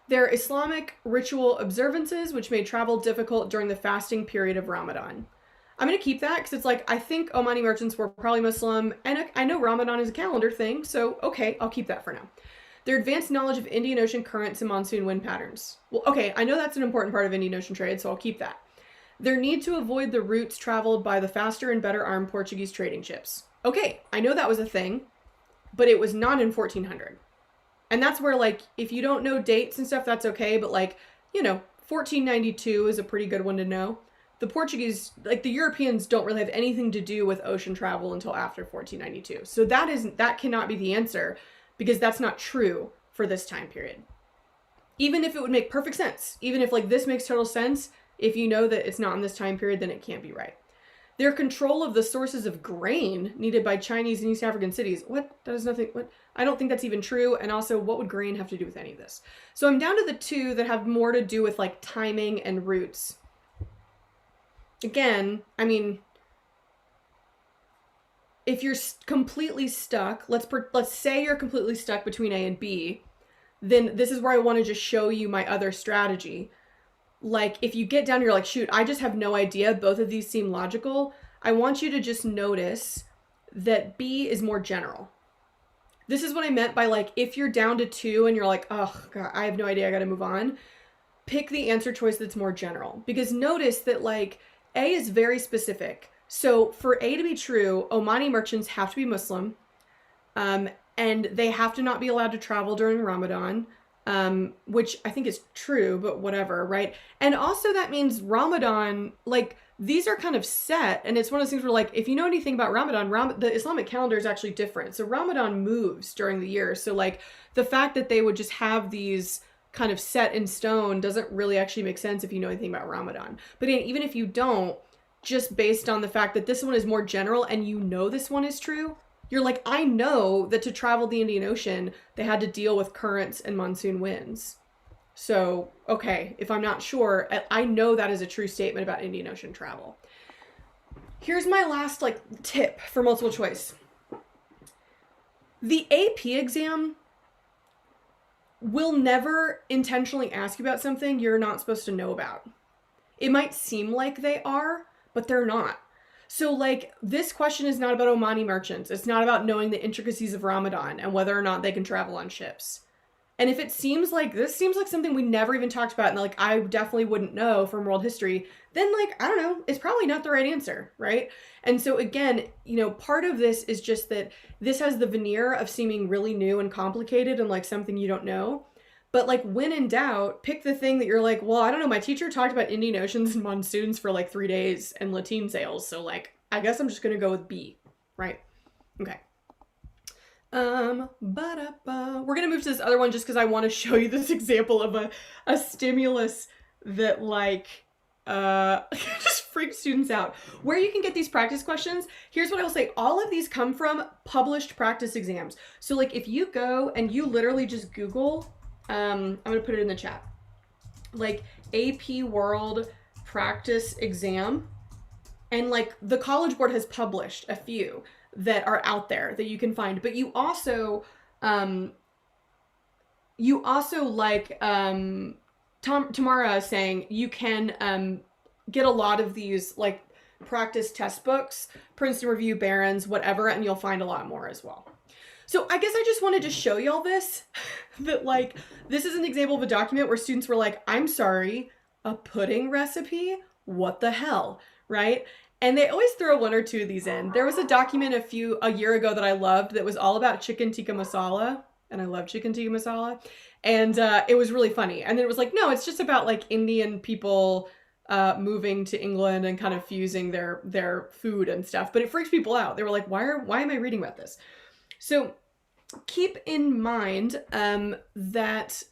There are Islamic ritual observances, which made travel difficult during the fasting period of Ramadan. I'm going to keep that because it's like, I think Omani merchants were probably Muslim, and I know Ramadan is a calendar thing, so okay, I'll keep that for now. Their advanced knowledge of Indian Ocean currents and monsoon wind patterns. Well, okay, I know that's an important part of Indian Ocean trade, so I'll keep that. Their need to avoid the routes traveled by the faster and better armed Portuguese trading ships. Okay, I know that was a thing, but it was not in 1400. And that's where, like, if you don't know dates and stuff, that's okay, but like, 1492 is a pretty good one to know. The Portuguese, like the Europeans, don't really have anything to do with ocean travel until after 1492. So that cannot be the answer, because that's not true for this time period. Even if it would make perfect sense, even if like this makes total sense, if you know that it's not in this time period, then it can't be right. Their control of the sources of grain needed by Chinese and East African cities. What? That is nothing. What? I don't think that's even true. And also, what would grain have to do with any of this? So I'm down to the two that have more to do with like timing and routes. Again, I mean, if you're completely stuck, let's say you're completely stuck between A and B, then this is where I want to just show you my other strategy. Like, if you get down, you're like, shoot, I just have no idea. Both of these seem logical. I want you to just notice that B is more general. This is what I meant by like, if you're down to 2 and you're like, oh God, I have no idea, I got to move on. Pick the answer choice that's more general, because notice that like A is very specific. So for A to be true, Omani merchants have to be Muslim, and they have to not be allowed to travel during Ramadan. Which I think is true, but whatever, right? And also that means Ramadan, like these are kind of set, and it's one of those things where like, if you know anything about Ramadan, the Islamic calendar is actually different. So Ramadan moves during the year. So like the fact that they would just have these kind of set in stone doesn't really actually make sense if you know anything about Ramadan. But even if you don't, just based on the fact that this one is more general and you know this one is true, you're like, I know that to travel the Indian Ocean, they had to deal with currents and monsoon winds. So, okay, if I'm not sure, I know that is a true statement about Indian Ocean travel. Here's my last like tip for multiple choice. The AP exam will never intentionally ask you about something you're not supposed to know about. It might seem like they are, but they're not. So like this question is not about Omani merchants. It's not about knowing the intricacies of Ramadan and whether or not they can travel on ships. And if it seems like this seems like something we never even talked about and like I definitely wouldn't know from world history, then like, I don't know, it's probably not the right answer, right? And so again, part of this is just that this has the veneer of seeming really new and complicated and like something you don't know. But like when in doubt, pick the thing that you're like, well, I don't know, my teacher talked about Indian Oceans and monsoons for like 3 days and lateen sails. So like, I guess I'm just going to go with B, right? Okay. We're going to move to this other one just because I want to show you this example of a stimulus that like, just freaks students out. Where you can get these practice questions, here's what I will say. All of these come from published practice exams. So like if you go and you literally just Google, I'm going to put it in the chat, like AP World Practice Exam. And like the College Board has published a few that are out there that you can find, but you also like, Tamara is saying you can, get a lot of these like practice test books, Princeton Review, Barron's, whatever, and you'll find a lot more as well. So I guess I just wanted to show y'all this, that like, this is an example of a document where students were like, I'm sorry, a pudding recipe? What the hell, right? And they always throw 1 or 2 of these in. There was a document a year ago that I loved that was all about chicken tikka masala, and I love chicken tikka masala, and it was really funny. And then it was like, no, it's just about like Indian people moving to England and kind of fusing their food and stuff. But it freaks people out. They were like, why am I reading about this? So keep in mind that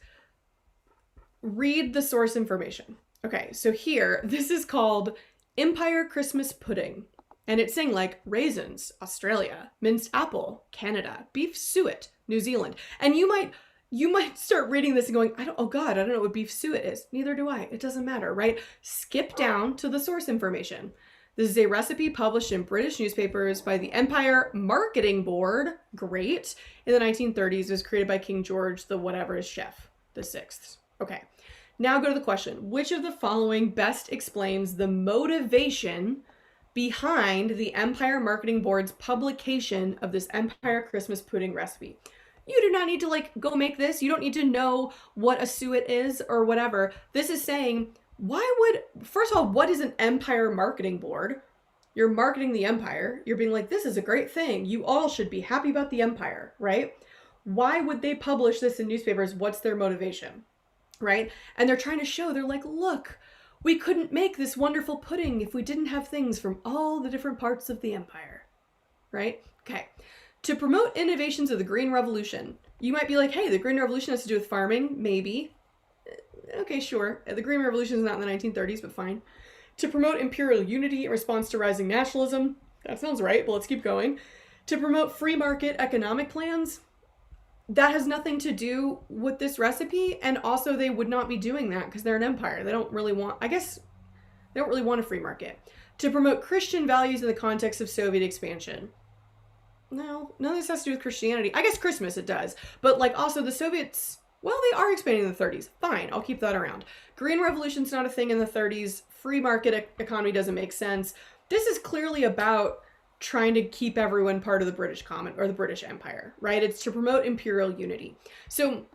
read the source information. Okay, so here, this is called Empire Christmas Pudding. And it's saying like raisins, Australia, minced apple, Canada, beef suet, New Zealand. And you might start reading this and going, oh God, I don't know what beef suet is. Neither do I. It doesn't matter, right? Skip down to the source information. This is a recipe published in British newspapers by the Empire Marketing Board. Great. In the 1930s, it was created by King George the whatever chef, the 6th. Okay. Now go to the question. Which of the following best explains the motivation behind the Empire Marketing Board's publication of this Empire Christmas Pudding recipe? You do not need to like go make this. You don't need to know what a suet is or whatever. This is saying, first of all, what is an Empire Marketing Board? You're marketing the empire. You're being like, this is a great thing. You all should be happy about the empire, right? Why would they publish this in newspapers? What's their motivation, right? And they're trying to show, they're like, look, we couldn't make this wonderful pudding if we didn't have things from all the different parts of the empire, right? Okay. To promote innovations of the Green Revolution. You might be like, hey, the Green Revolution has to do with farming. Maybe. Okay, sure. The Green Revolution is not in the 1930s, but fine. To promote imperial unity in response to rising nationalism. That sounds right, but let's keep going. To promote free market economic plans. That has nothing to do with this recipe. And also they would not be doing that because they're an empire. They don't really want, they don't really want a free market. To promote Christian values in the context of Soviet expansion. No, none of this has to do with Christianity. I guess Christmas it does. But like also the Soviets, well, they are expanding in the 30s. Fine, I'll keep that around. Green Revolution's not a thing in the 30s. Free market economy doesn't make sense. This is clearly about trying to keep everyone part of the British or the British Empire, right? It's to promote imperial unity. So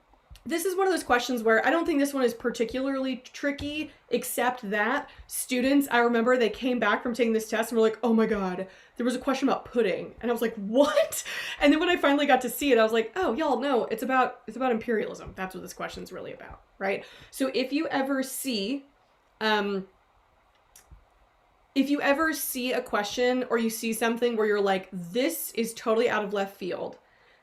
this is one of those questions where I don't think this one is particularly tricky, except that students, I remember they came back from taking this test and were like, oh my God, there was a question about pudding. And I was like, what? And then when I finally got to see it, I was like, oh, y'all know it's about imperialism. That's what this question's really about, right? So if you ever see a question or you see something where you're like, this is totally out of left field,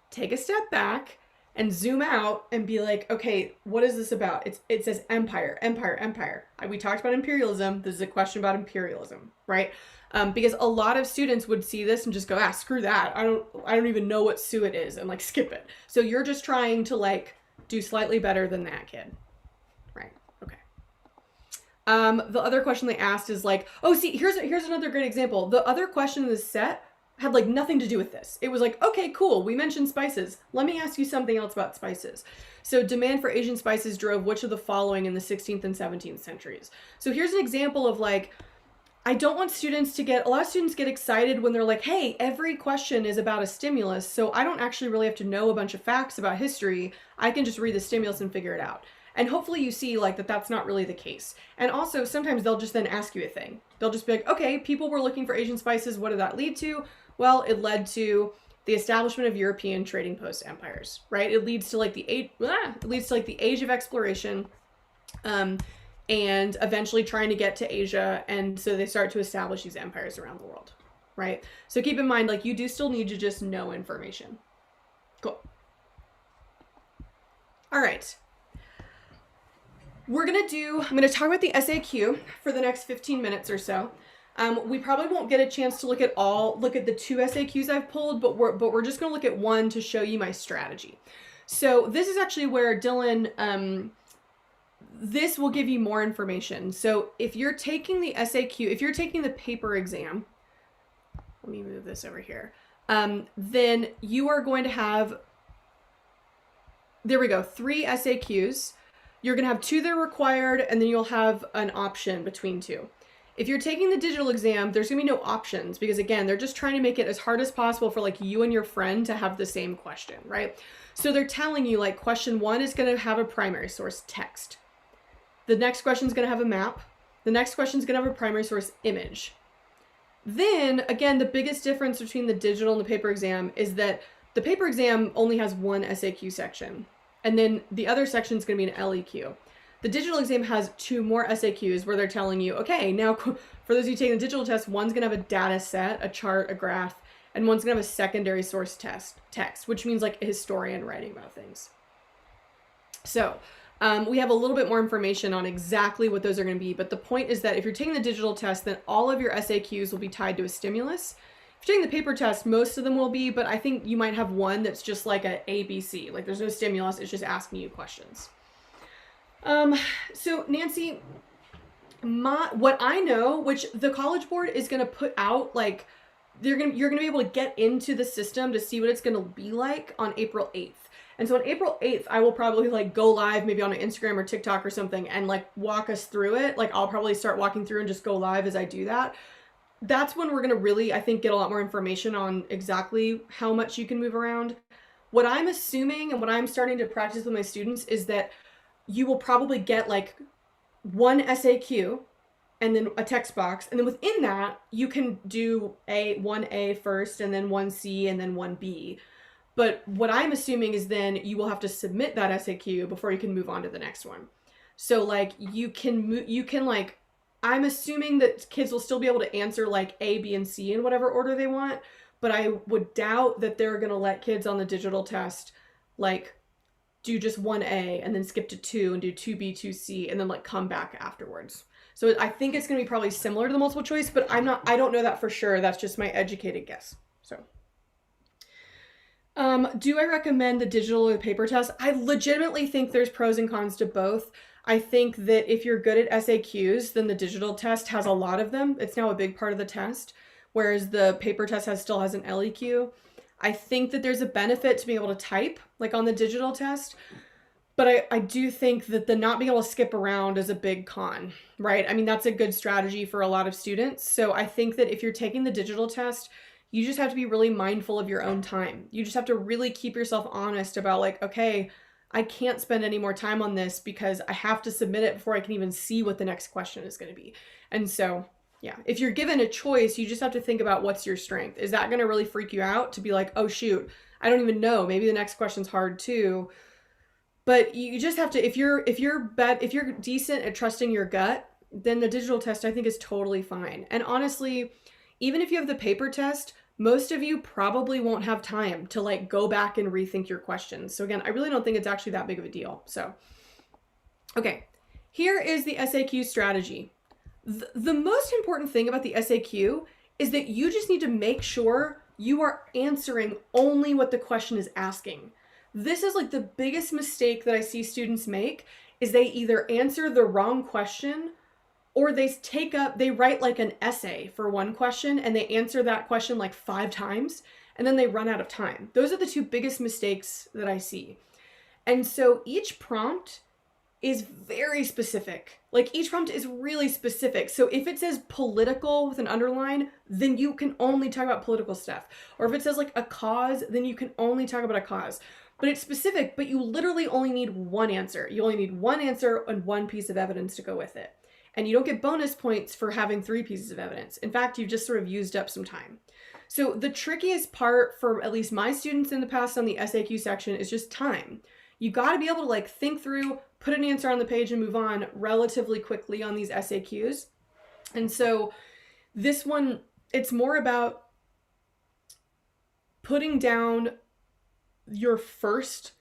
take a step back and zoom out and be like, okay, what is this about? It says empire, empire, empire. We talked about imperialism. This is a question about imperialism, right? Because a lot of students would see this and just go, screw that. I don't even know what suet is, and like skip it. So you're just trying to like do slightly better than that kid, right? Okay. The other question they asked is like, oh, see, here's another great example. The other question in this set had like nothing to do with this. It was like, okay, cool. We mentioned spices. Let me ask you something else about spices. So demand for Asian spices drove which of the following in the 16th and 17th centuries? So here's an example of like, I don't want students to a lot of students get excited when they're like, hey, every question is about a stimulus. So I don't actually really have to know a bunch of facts about history. I can just read the stimulus and figure it out. And hopefully you see like that's not really the case. And also sometimes they'll just then ask you a thing. They'll just be like, okay, people were looking for Asian spices. What did that lead to? Well, it led to the establishment of European trading post empires, right? It leads to like the age of exploration, and eventually trying to get to Asia. And so they start to establish these empires around the world, right? So keep in mind, like you do still need to just know information. Cool. All right. I'm going to talk about the SAQ for the next 15 minutes or so. We probably won't get a chance to look at the 2 SAQs I've pulled, but we're just going to look at one to show you my strategy. So this is actually where Dylan, this will give you more information. So if you're taking the SAQ, if you're taking the paper exam, let me move this over here. Then you are going to have, there we go, 3 SAQs. You're going to have 2 that are required, and then you'll have an option between 2. If you're taking the digital exam, there's going to be no options because, again, they're just trying to make it as hard as possible for like you and your friend to have the same question, right? So they're telling you like question 1 is going to have a primary source text. The next question is going to have a map. The next question is going to have a primary source image. Then, again, the biggest difference between the digital and the paper exam is that the paper exam only has one SAQ section. And then the other section is going to be an LEQ. The digital exam has 2 more SAQs where they're telling you, okay, now for those of you taking the digital test, one's gonna have a data set, a chart, a graph, and one's gonna have a secondary source text, which means like a historian writing about things. So we have a little bit more information on exactly what those are going to be, but the point is that if you're taking the digital test, then all of your SAQs will be tied to a stimulus. If you're taking the paper test, most of them will be, but I think you might have one that's just like a ABC, like there's no stimulus, it's just asking you questions. So Nancy, what I know, which the College Board is going to put out, like you're going to be able to get into the system to see what it's going to be like on April 8th. And so on April 8th, I will probably like go live maybe on Instagram or TikTok or something and like walk us through it. Like I'll probably start walking through and just go live as I do that. That's when we're going to really, I think, get a lot more information on exactly how much you can move around. What I'm assuming and what I'm starting to practice with my students is that you will probably get like one SAQ and then a text box. And then within that, you can do 1A first and then 1C and then 1B. But what I'm assuming is then you will have to submit that SAQ before you can move on to the next one. So like you can like, I'm assuming that kids will still be able to answer like A, B, and C in whatever order they want, but I would doubt that they're going to let kids on the digital test like do just 1A and then skip to 2 and do 2B, 2C and then like come back afterwards. So I think it's going to be probably similar to the multiple choice, but I don't know that for sure. That's just my educated guess. So do I recommend the digital or the paper test? I legitimately think there's pros and cons to both. I think that if you're good at SAQs, then the digital test has a lot of them. It's now a big part of the test, whereas the paper test still has an LEQ. I think that there's a benefit to being able to type, like on the digital test, but I do think that the not being able to skip around is a big con, right? I mean, that's a good strategy for a lot of students. So I think that if you're taking the digital test, you just have to be really mindful of your own time. You just have to really keep yourself honest about like, okay, I can't spend any more time on this because I have to submit it before I can even see what the next question is going to be. And so, yeah, if you're given a choice, you just have to think about what's your strength. Is that going to really freak you out to be like, oh shoot, I don't even know. Maybe the next question's hard too. But you just have to, if you're decent at trusting your gut, then the digital test I think is totally fine. And honestly, even if you have the paper test, most of you probably won't have time to like go back and rethink your questions. So again, I really don't think it's actually that big of a deal. So, okay, here is the SAQ strategy. The most important thing about the SAQ is that you just need to make sure you are answering only what the question is asking. This is like the biggest mistake that I see students make is they either answer the wrong question or they write like an essay for one question and they answer that question like 5 times and then they run out of time. Those are the 2 biggest mistakes that I see. And so each prompt is very specific. Like each prompt is really specific. So if it says political with an underline, then you can only talk about political stuff. Or if it says like a cause, then you can only talk about a cause. But it's specific, but you literally only need one answer. You only need one answer and one piece of evidence to go with it. And you don't get bonus points for having 3 pieces of evidence. In fact, you've just sort of used up some time. So the trickiest part for at least my students in the past on the SAQ section is just time. You got to be able to like think through, put an answer on the page and move on relatively quickly on these SAQs. And so this one, it's more about putting down your first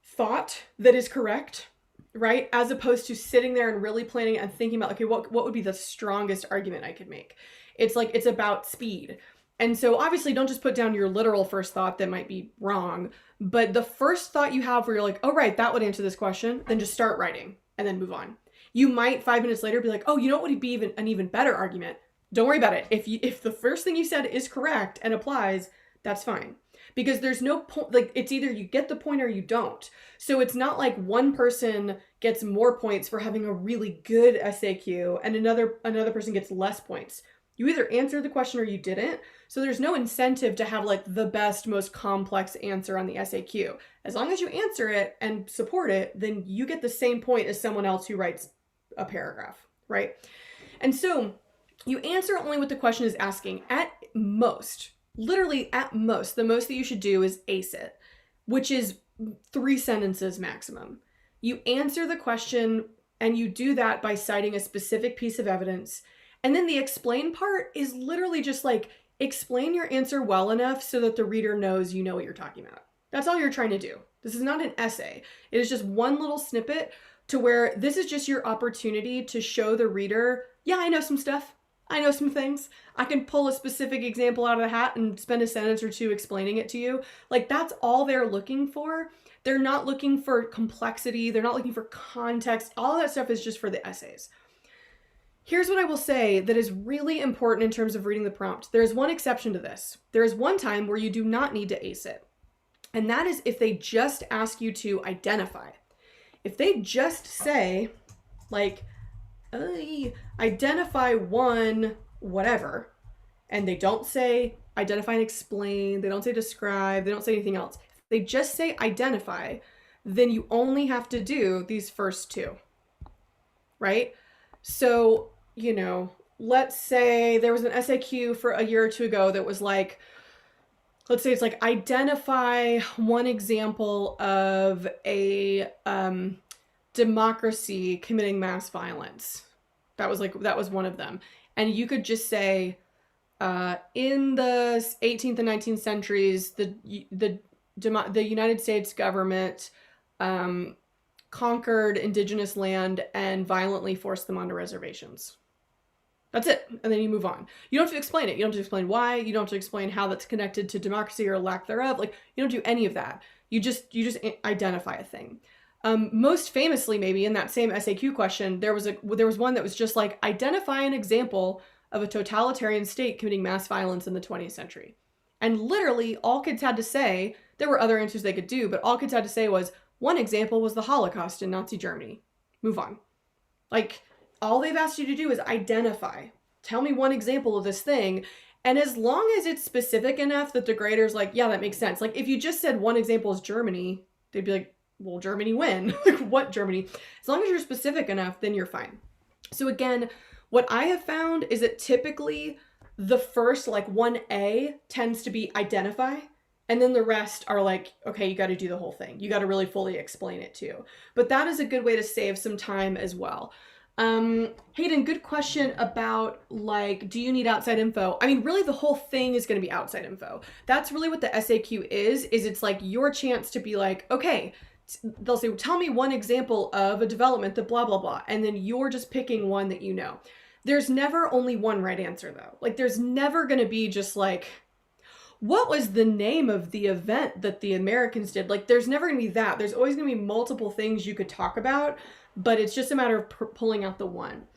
thought that is correct, right? As opposed to sitting there and really planning and thinking about, okay, what would be the strongest argument I could make? It's like, it's about speed. And so obviously don't just put down your literal first thought that might be wrong, but the first thought you have where you're like, oh, right, that would answer this question, then just start writing and then move on. You might 5 minutes later be like, oh, you know what would be an even better argument? Don't worry about it. If the first thing you said is correct and applies, that's fine. Because there's no point, like it's either you get the point or you don't. So it's not like one person gets more points for having a really good SAQ and another person gets less points. You either answered the question or you didn't. So there's no incentive to have like the best, most complex answer on the SAQ. As long as you answer it and support it, then you get the same point as someone else who writes a paragraph, right? And so you answer only what the question is asking at most. Literally at most, the most that you should do is ace it, which is 3 sentences maximum. You answer the question, and you do that by citing a specific piece of evidence. And then the explain part is literally just like, explain your answer well enough so that the reader knows you know what you're talking about. That's all you're trying to do. This is not an essay. It is just one little snippet to where this is just your opportunity to show the reader, yeah, I know some stuff. I know some things. I can pull a specific example out of the hat and spend a sentence or two explaining it to you. Like, that's all they're looking for. They're not looking for complexity. They're not looking for context. All that stuff is just for the essays. Here's what I will say that is really important in terms of reading the prompt. There is one exception to this. There is one time where you do not need to ace it. And that is if they just ask you to identify. If they just say, like, identify one whatever, and they don't say identify and explain, they don't say describe, they don't say anything else. If they just say identify, then you only have to do these first two, right? So, you know, let's say there was an SAQ for a year or two ago that was like, let's say it's like, identify one example of a democracy committing mass violence. That was one of them. And you could just say, in the 18th and 19th centuries, the United States government conquered indigenous land and violently forced them onto reservations. That's it. And then you move on. You don't have to explain it. You don't have to explain why. You don't have to explain how that's connected to democracy or lack thereof. Like, you don't do any of that. You just identify a thing. Most famously, maybe in that same SAQ question, there was one that was just like, identify an example of a totalitarian state committing mass violence in the 20th century. And literally all kids had to say, there were other answers they could do, but all kids had to say was, one example was the Holocaust in Nazi Germany. Move on. Like, all they've asked you to do is identify. Tell me one example of this thing. And as long as it's specific enough that the grader's like, yeah, that makes sense. Like, if you just said one example is Germany, they'd be like, well, Germany when? Like, what Germany? As long as you're specific enough, then you're fine. So again, what I have found is that typically the first, like, 1A tends to be identify. And then the rest are like, okay, you got to do the whole thing. You got to really fully explain it too. But that is a good way to save some time as well. Hayden, good question about, like, do you need outside info? I mean, really the whole thing is going to be outside info. That's really what the SAQ is it's like your chance to be like, okay, they'll say, tell me one example of a development that blah, blah, blah. And then you're just picking one that you know. There's never only one right answer though. Like, there's never going to be just like, what was the name of the event that the Americans did? Like, there's never going to be that. There's always going to be multiple things you could talk about, but it's just a matter of pulling out the one.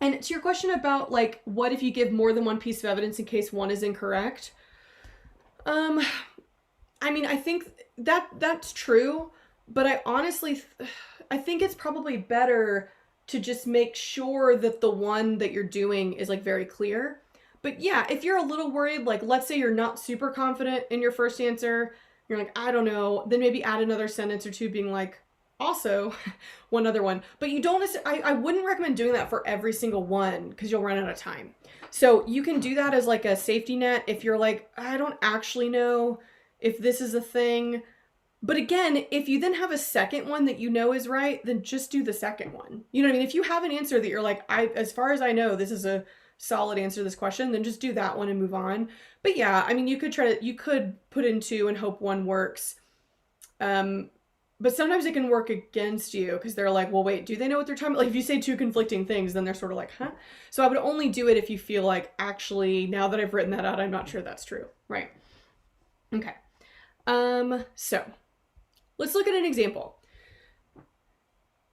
And to your question about, like, what if you give more than one piece of evidence in case one is incorrect? I mean, I think that's true, but I honestly, I think it's probably better to just make sure that the one that you're doing is, like, very clear. But yeah, if you're a little worried, like, let's say you're not super confident in your first answer, you're like, I don't know, then maybe add another sentence or two being like, also one other one. But you don't necessarily, I wouldn't recommend doing that for every single one because you'll run out of time. So you can do that as like a safety net if you're like, I don't actually know if this is a thing. But again, if you then have a second one that you know is right, then just do the second one. You know what I mean? If you have an answer that you're like, as far as I know, this is a solid answer to this question, then just do that one and move on. But yeah, I mean, you could put in two and hope one works. But sometimes it can work against you because they're like, well, wait, do they know what they're talking about? Like, if you say two conflicting things, then they're sort of like, huh? So I would only do it if you feel like, actually, now that I've written that out, I'm not sure that's true. Right. Okay. So let's look at an example.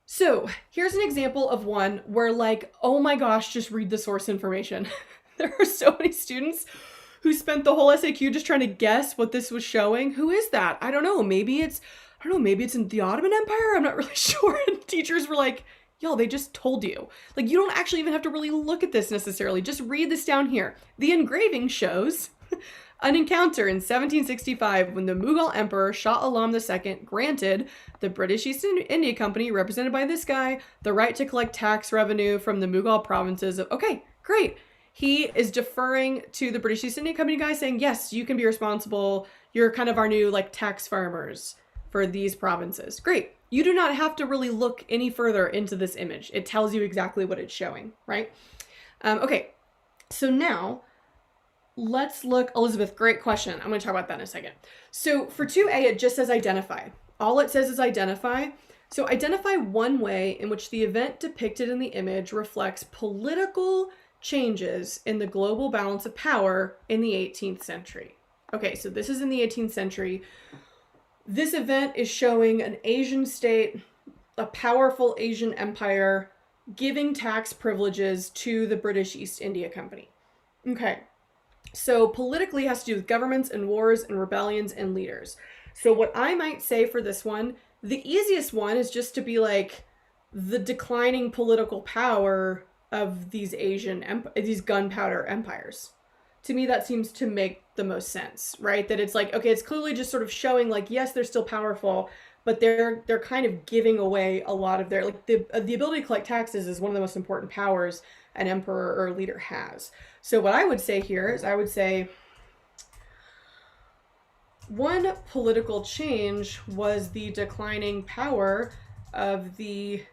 So here's an example of one where, like, oh my gosh, just read the source information. There are so many students who spent the whole SAQ just trying to guess what this was showing. Who is that? I don't know. Maybe it's in the Ottoman Empire. I'm not really sure. And teachers were like, yo, they just told you. Like, you don't actually even have to really look at this necessarily. Just read this down here. The engraving shows an encounter in 1765 when the Mughal Emperor Shah Alam II granted the British East India Company, represented by this guy, the right to collect tax revenue from the Mughal provinces of, okay, great. He is deferring to the British East India Company guy saying, yes, you can be responsible. You're kind of our new, like, tax farmers. for these provinces. Great. You do not have to really look any further into this image. It tells you exactly what it's showing, right? Okay, so now let's look, Elizabeth, great question. I'm going to talk about that in a second. So for 2A, it just says identify. All it says is identify. So identify one way in which the event depicted in the image reflects political changes in the global balance of power in the 18th century. Okay, so this is in the 18th century. This event is showing an Asian state, a powerful Asian empire, giving tax privileges to the British East India Company. Okay, so politically has to do with governments and wars and rebellions and leaders. So what I might say for this one, the easiest one is just to be like the declining political power of these these gunpowder empires. To me, that seems to make the most sense, right? That it's like, okay, it's clearly just sort of showing like, yes, they're still powerful, but they're kind of giving away a lot of their, like the ability to collect taxes is one of the most important powers an emperor or leader has. So what I would say here is I would say one political change was the declining power of the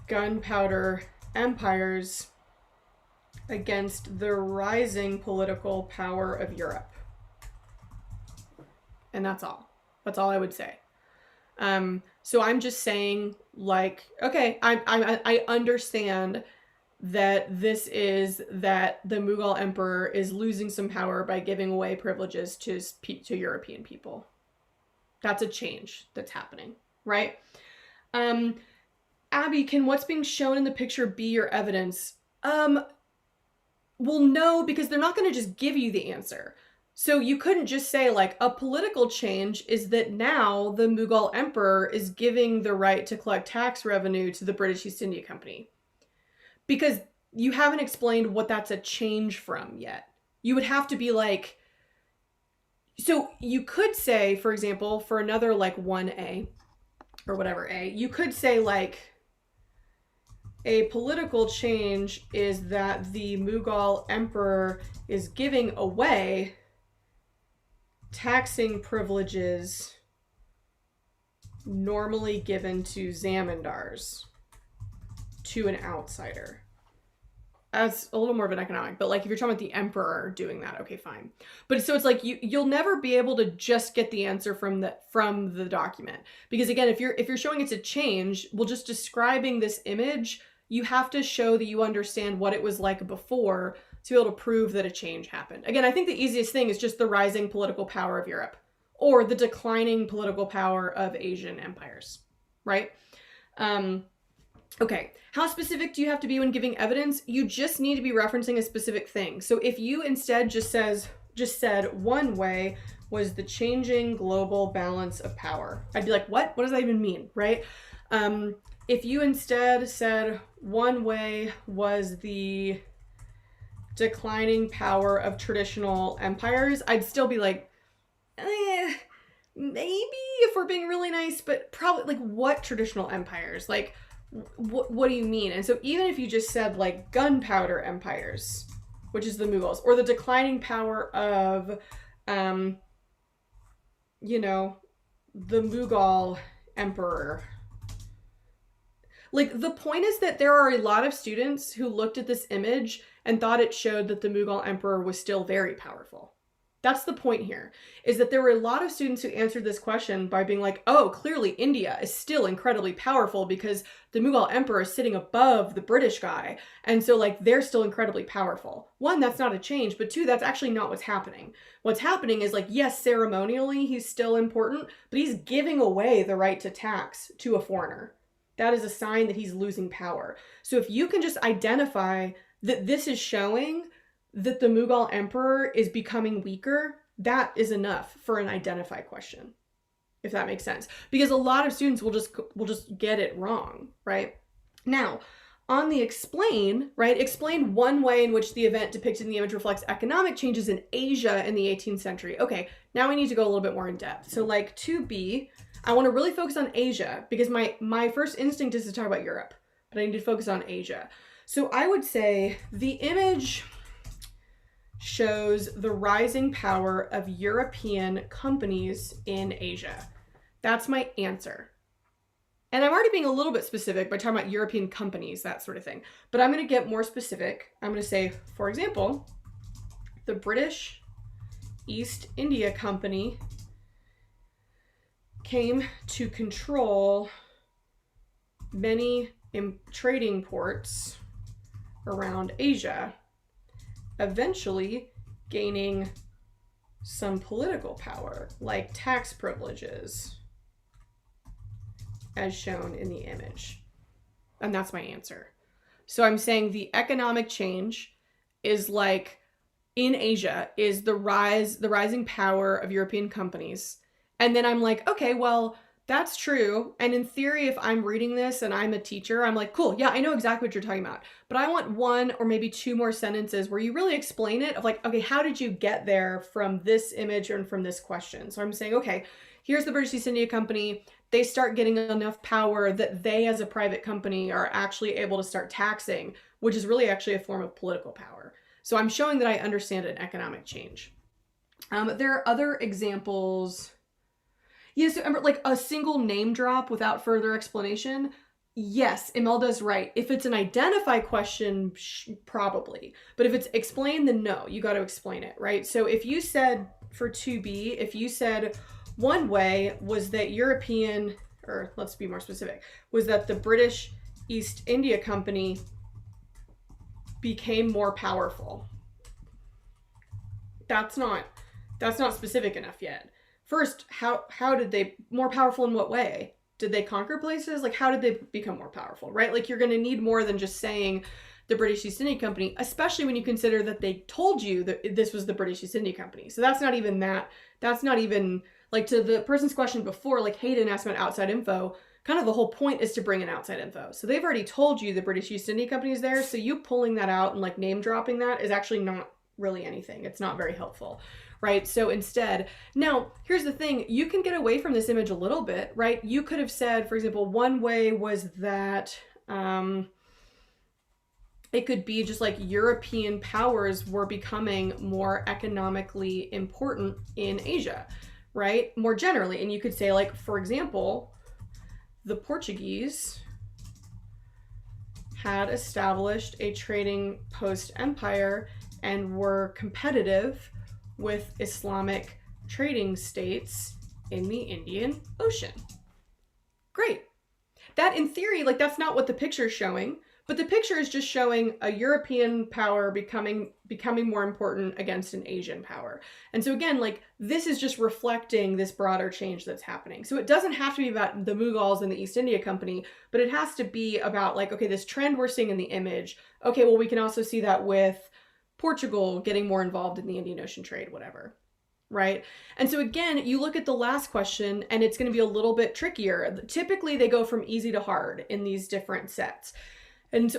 gunpowder empires against the rising political power of Europe. And that's all. That's all I would say. So I'm just saying, like, okay, I understand that this is that the Mughal emperor is losing some power by giving away privileges to European people. That's a change that's happening, right? Abby, can what's being shown in the picture be your evidence? Well, no, because they're not going to just give you the answer. So you couldn't just say like a political change is that now the Mughal emperor is giving the right to collect tax revenue to the British East India Company. Because you haven't explained what that's a change from yet. You would have to be like, so you could say, for example, for another like 1A or whatever A, you could say like a political change is that the Mughal emperor is giving away taxing privileges normally given to zamindars to an outsider. That's a little more of an economic, but like if you're talking about the emperor doing that, okay, fine. But so it's like you'll never be able to just get the answer from the document, because again, if you're showing it's a change, well, just describing this image, you have to show that you understand what it was like before to be able to prove that a change happened. Again, I think the easiest thing is just the rising political power of Europe or the declining political power of Asian empires, right? Okay, how specific do you have to be when giving evidence? You just need to be referencing a specific thing. So if you instead just said one way was the changing global balance of power, I'd be like, what? What does that even mean, right? If you instead said one way was the declining power of traditional empires, I'd still be like, maybe if we're being really nice, but probably like what traditional empires? Like, what do you mean? And so even if you just said like gunpowder empires, which is the Mughals, or the declining power of, you know, the Mughal emperor. Like the point is that there are a lot of students who looked at this image and thought it showed that the Mughal emperor was still very powerful. That's the point here, is that there were a lot of students who answered this question by being like, oh, clearly India is still incredibly powerful because the Mughal emperor is sitting above the British guy. And so like, they're still incredibly powerful. One, that's not a change, but two, that's actually not what's happening. What's happening is like, yes, ceremonially, he's still important, but he's giving away the right to tax to a foreigner. That is a sign that he's losing power. So if you can just identify that this is showing that the Mughal emperor is becoming weaker, that is enough for an identify question, if that makes sense. Because a lot of students will just get it wrong, right? Now, on the explain, right? Explain one way in which the event depicted in the image reflects economic changes in Asia in the 18th century. Okay, now we need to go a little bit more in depth. So like 2B, I want to really focus on Asia because my first instinct is to talk about Europe, but I need to focus on Asia. So I would say the image shows the rising power of European companies in Asia. That's my answer. And I'm already being a little bit specific by talking about European companies, that sort of thing. But I'm going to get more specific. I'm going to say, for example, the British East India Company came to control many trading ports around Asia, eventually gaining some political power, like tax privileges, as shown in the image. And that's my answer. So I'm saying the economic change is like in Asia is the rising power of European companies. And then I'm like, okay, well, that's true. And in theory, if I'm reading this and I'm a teacher, I'm like, cool, yeah, I know exactly what you're talking about. But I want one or maybe two more sentences where you really explain it of like, okay, how did you get there from this image and from this question? So I'm saying, okay, here's the British East India Company. They start getting enough power that they as a private company are actually able to start taxing, which is really actually a form of political power. So I'm showing that I understand an economic change. There are other examples. Yes, remember, like a single name drop without further explanation. Yes, Imelda's right. If it's an identify question, probably. But if it's explain, then no, you got to explain it, right? So if you said for 2B, if you said one way was that European, or let's be more specific, was that the British East India Company became more powerful. That's not specific enough yet. First, how did they, more powerful in what way? Did they conquer places? Like, how did they become more powerful, right? Like, you're going to need more than just saying the British East India Company, especially when you consider that they told you that this was the British East India Company. So that's not even like to the person's question before, like Hayden asked about outside info, kind of the whole point is to bring in outside info. So they've already told you the British East India Company is there. So you pulling that out and like name dropping that is actually not really anything. It's not very helpful. Right? So instead, now here's the thing, you can get away from this image a little bit, right? You could have said, for example, one way was that it could be just like European powers were becoming more economically important in Asia, right? More generally. And you could say like, for example, the Portuguese had established a trading post empire and were competitive with Islamic trading states in the Indian Ocean. Great. That in theory, like that's not what the picture is showing, but the picture is just showing a European power becoming more important against an Asian power. And so again, like this is just reflecting this broader change that's happening. So it doesn't have to be about the Mughals and the East India Company, but it has to be about like, okay, this trend we're seeing in the image. Okay, well, we can also see that with Portugal getting more involved in the Indian Ocean trade, whatever, right? And so again, you look at the last question and it's going to be a little bit trickier. Typically they go from easy to hard in these different sets,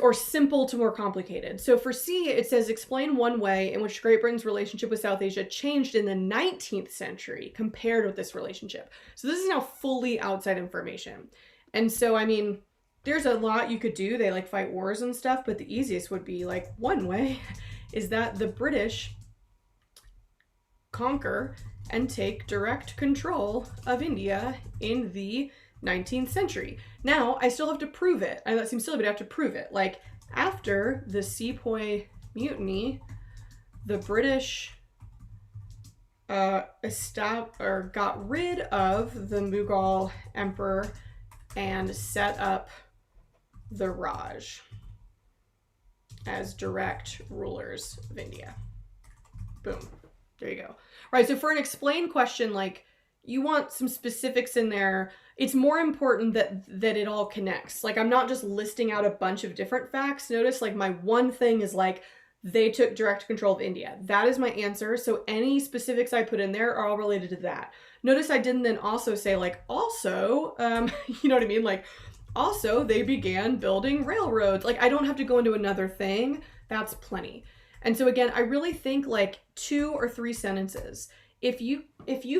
or simple to more complicated. So for C, it says explain one way in which Great Britain's relationship with South Asia changed in the 19th century compared with this relationship. So this is now fully outside information. And so, I mean, there's a lot you could do. They like fight wars and stuff, but the easiest would be like one way is that the British conquer and take direct control of India in the 19th century. Now, I still have to prove it. I know that seems silly, but I have to prove it. Like, after the Sepoy Mutiny, the British got rid of the Mughal emperor and set up the Raj as direct rulers of India. Boom. There you go. Right. So for an explain question, like you want some specifics in there. It's more important that it all connects. Like I'm not just listing out a bunch of different facts. Notice like my one thing is like they took direct control of India. That is my answer. So any specifics I put in there are all related to that. Notice I didn't then also say like also, you know what I mean? Like also, they began building railroads. Like, I don't have to go into another thing. That's plenty. And so again, I really think like 2 or 3 sentences. If you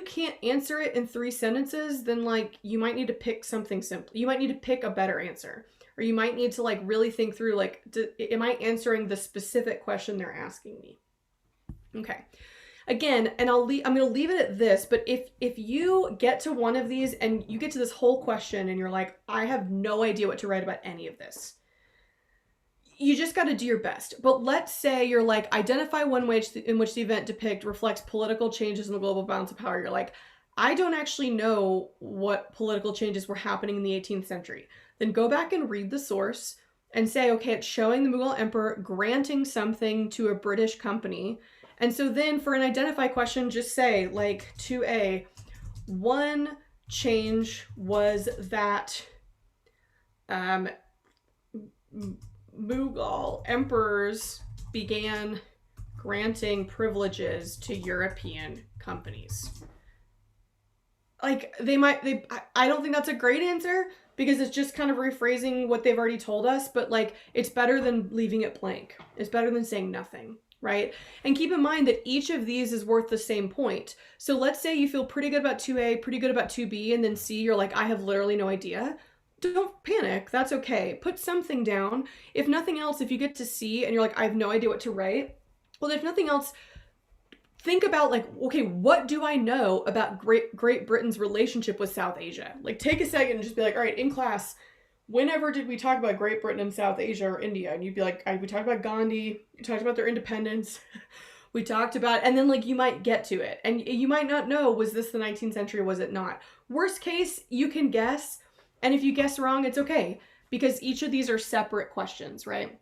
can't answer it in 3 sentences, then like you might need to pick something simple. You might need to pick a better answer. Or you might need to like really think through like, am I answering the specific question they're asking me? Okay. again, and I'm going to leave it at this, but if you get to one of these and you get to this whole question and you're like, I have no idea what to write about any of this, you just got to do your best. But let's say you're like, identify one way in which the event reflects political changes in the global balance of power. You're like, I don't actually know what political changes were happening in the 18th century. Then go back and read the source and say, okay, it's showing the Mughal emperor granting something to a British company. And so then for an identify question, just say like 2A, one change was that Mughal emperors began granting privileges to European companies. Like I don't think that's a great answer because it's just kind of rephrasing what they've already told us, but like it's better than leaving it blank. It's better than saying nothing, right? And keep in mind that each of these is worth the same point. So let's say you feel pretty good about 2A, pretty good about 2B, and then C, you're like, I have literally no idea. Don't panic. That's okay. Put something down. If nothing else, if you get to C and you're like, I have no idea what to write, well, if nothing else, think about like, okay, what do I know about Great Britain's relationship with South Asia? Like take a second and just be like, all right, in class, whenever did we talk about Great Britain and South Asia or India? And you'd be like, we talked about Gandhi, we talked about their independence, we talked about, and then like you might get to it. And you might not know, was this the 19th century or was it not? Worst case, you can guess. And if you guess wrong, it's okay because each of these are separate questions, right?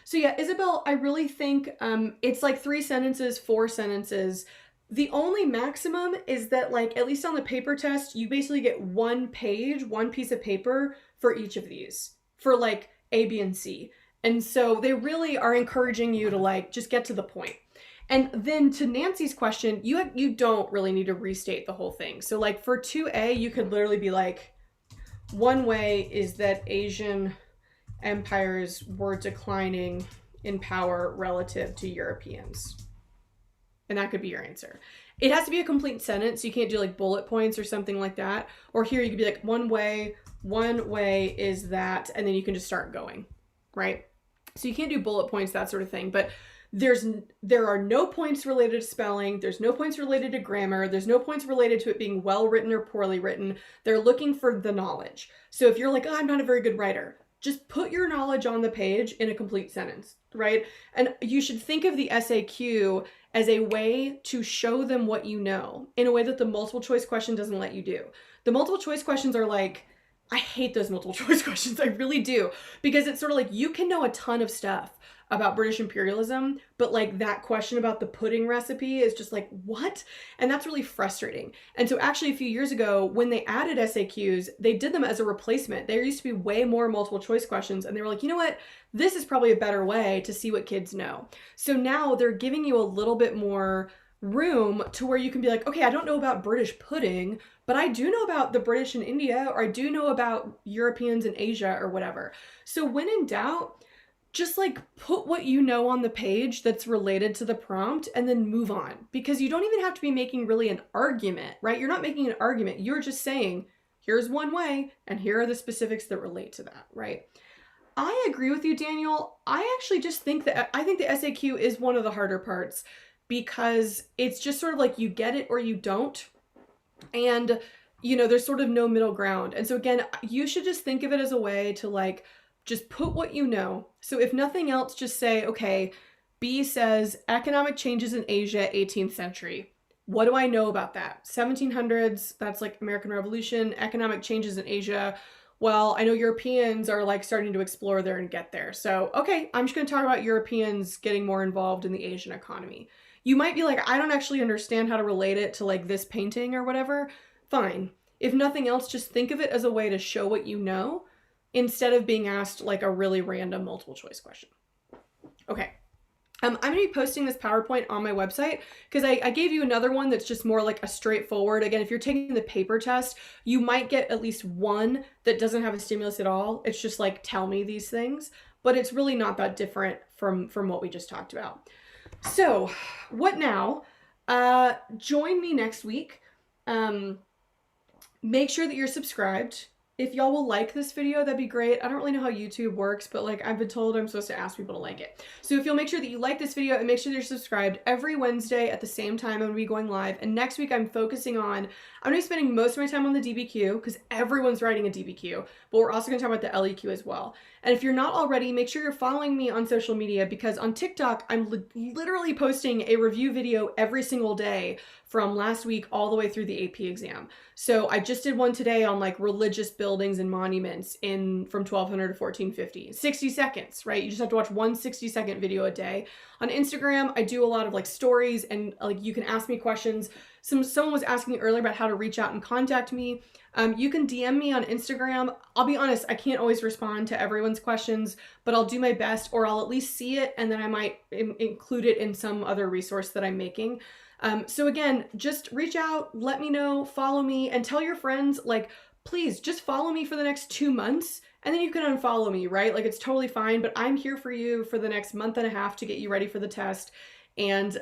So yeah, Isabel, I really think it's like 3 sentences, 4 sentences. The only maximum is that like, at least on the paper test, you basically get 1 page, 1 piece of paper for each of these for like A, B, and C. And so they really are encouraging you to like, just get to the point. And then to Nancy's question, you don't really need to restate the whole thing. So like for 2A, you could literally be like, one way is that Asian empires were declining in power relative to Europeans. And that could be your answer. It has to be a complete sentence. So you can't do like bullet points or something like that. Or here you could be like, one way is that, and then you can just start going, right? So you can't do bullet points, that sort of thing. But there are no points related to spelling. There's no points related to grammar. There's no points related to it being well written or poorly written. They're looking for the knowledge. So if you're like, oh, I'm not a very good writer, just put your knowledge on the page in a complete sentence, right? And you should think of the SAQ as a way to show them what you know in a way that the multiple choice question doesn't let you do. The multiple choice questions are like, I hate those multiple choice questions. I really do. Because it's sort of like you can know a ton of stuff about British imperialism, but like that question about the pudding recipe is just like, what? And that's really frustrating. And so actually a few years ago, when they added SAQs, they did them as a replacement. There used to be way more multiple choice questions. And they were like, you know what? This is probably a better way to see what kids know. So now they're giving you a little bit more room to where you can be like, okay, I don't know about British pudding, but I do know about the British in India, or I do know about Europeans in Asia or whatever. So when in doubt, just like put what you know on the page that's related to the prompt and then move on, because you don't even have to be making really an argument, right? You're not making an argument. You're just saying, here's one way and here are the specifics that relate to that, right? I agree with you, Daniel. I actually just think that I think the SAQ is one of the harder parts because it's just sort of like you get it or you don't. And, you know, there's sort of no middle ground. And so again, you should just think of it as a way to like, just put what you know. So if nothing else, just say, okay, B says economic changes in Asia, 18th century. What do I know about that? 1700s, that's like American Revolution, economic changes in Asia. Well, I know Europeans are like starting to explore there and get there. So, okay, I'm just going to talk about Europeans getting more involved in the Asian economy. You might be like, I don't actually understand how to relate it to like this painting or whatever. Fine. If nothing else, just think of it as a way to show what you know, instead of being asked like a really random multiple choice question. Okay. I'm going to be posting this PowerPoint on my website because I gave you another one that's just more like a straightforward. Again, if you're taking the paper test, you might get at least one that doesn't have a stimulus at all. It's just like, tell me these things, but it's really not that different from what we just talked about. So what now? Join me next week. Make sure that you're subscribed. if y'all will like this video, that'd be great. I don't really know how YouTube works, but like I've been told I'm supposed to ask people to like it. So if you'll make sure that you like this video and make sure you're subscribed, every Wednesday at the same time I'm gonna be going live. And next week I'm gonna be spending most of my time on the DBQ because everyone's writing a DBQ, but we're also gonna talk about the LEQ as well. And if you're not already, make sure you're following me on social media because on TikTok, I'm literally posting a review video every single day from last week all the way through the AP exam. So I just did one today on like religious buildings and monuments from 1200 to 1450. 60 seconds, right? You just have to watch one 60-second video a day. On Instagram, I do a lot of like stories and like you can ask me questions. Someone was asking me earlier about how to reach out and contact me. You can DM me on Instagram. I'll be honest, I can't always respond to everyone's questions, but I'll do my best, or I'll at least see it and then I might include it in some other resource that I'm making. So again, just reach out, let me know, follow me, and tell your friends, like, please just follow me for the next 2 months and then you can unfollow me, right? Like it's totally fine, but I'm here for you for the next month and a half to get you ready for the test. And,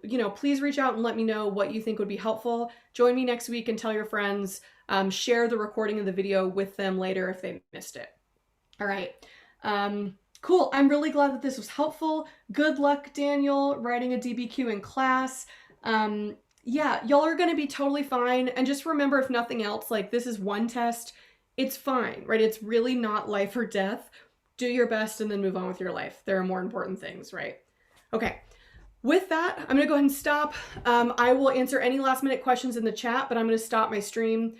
you know, please reach out and let me know what you think would be helpful. Join me next week and tell your friends, share the recording of the video with them later if they missed it. All right. Cool. I'm really glad that this was helpful. Good luck, Daniel, writing a DBQ in class. Yeah, y'all are going to be totally fine. And just remember, if nothing else, like this is one test, it's fine, right? It's really not life or death. Do your best and then move on with your life. There are more important things, right? Okay. With that, I'm going to go ahead and stop. I will answer any last minute questions in the chat, but I'm going to stop my stream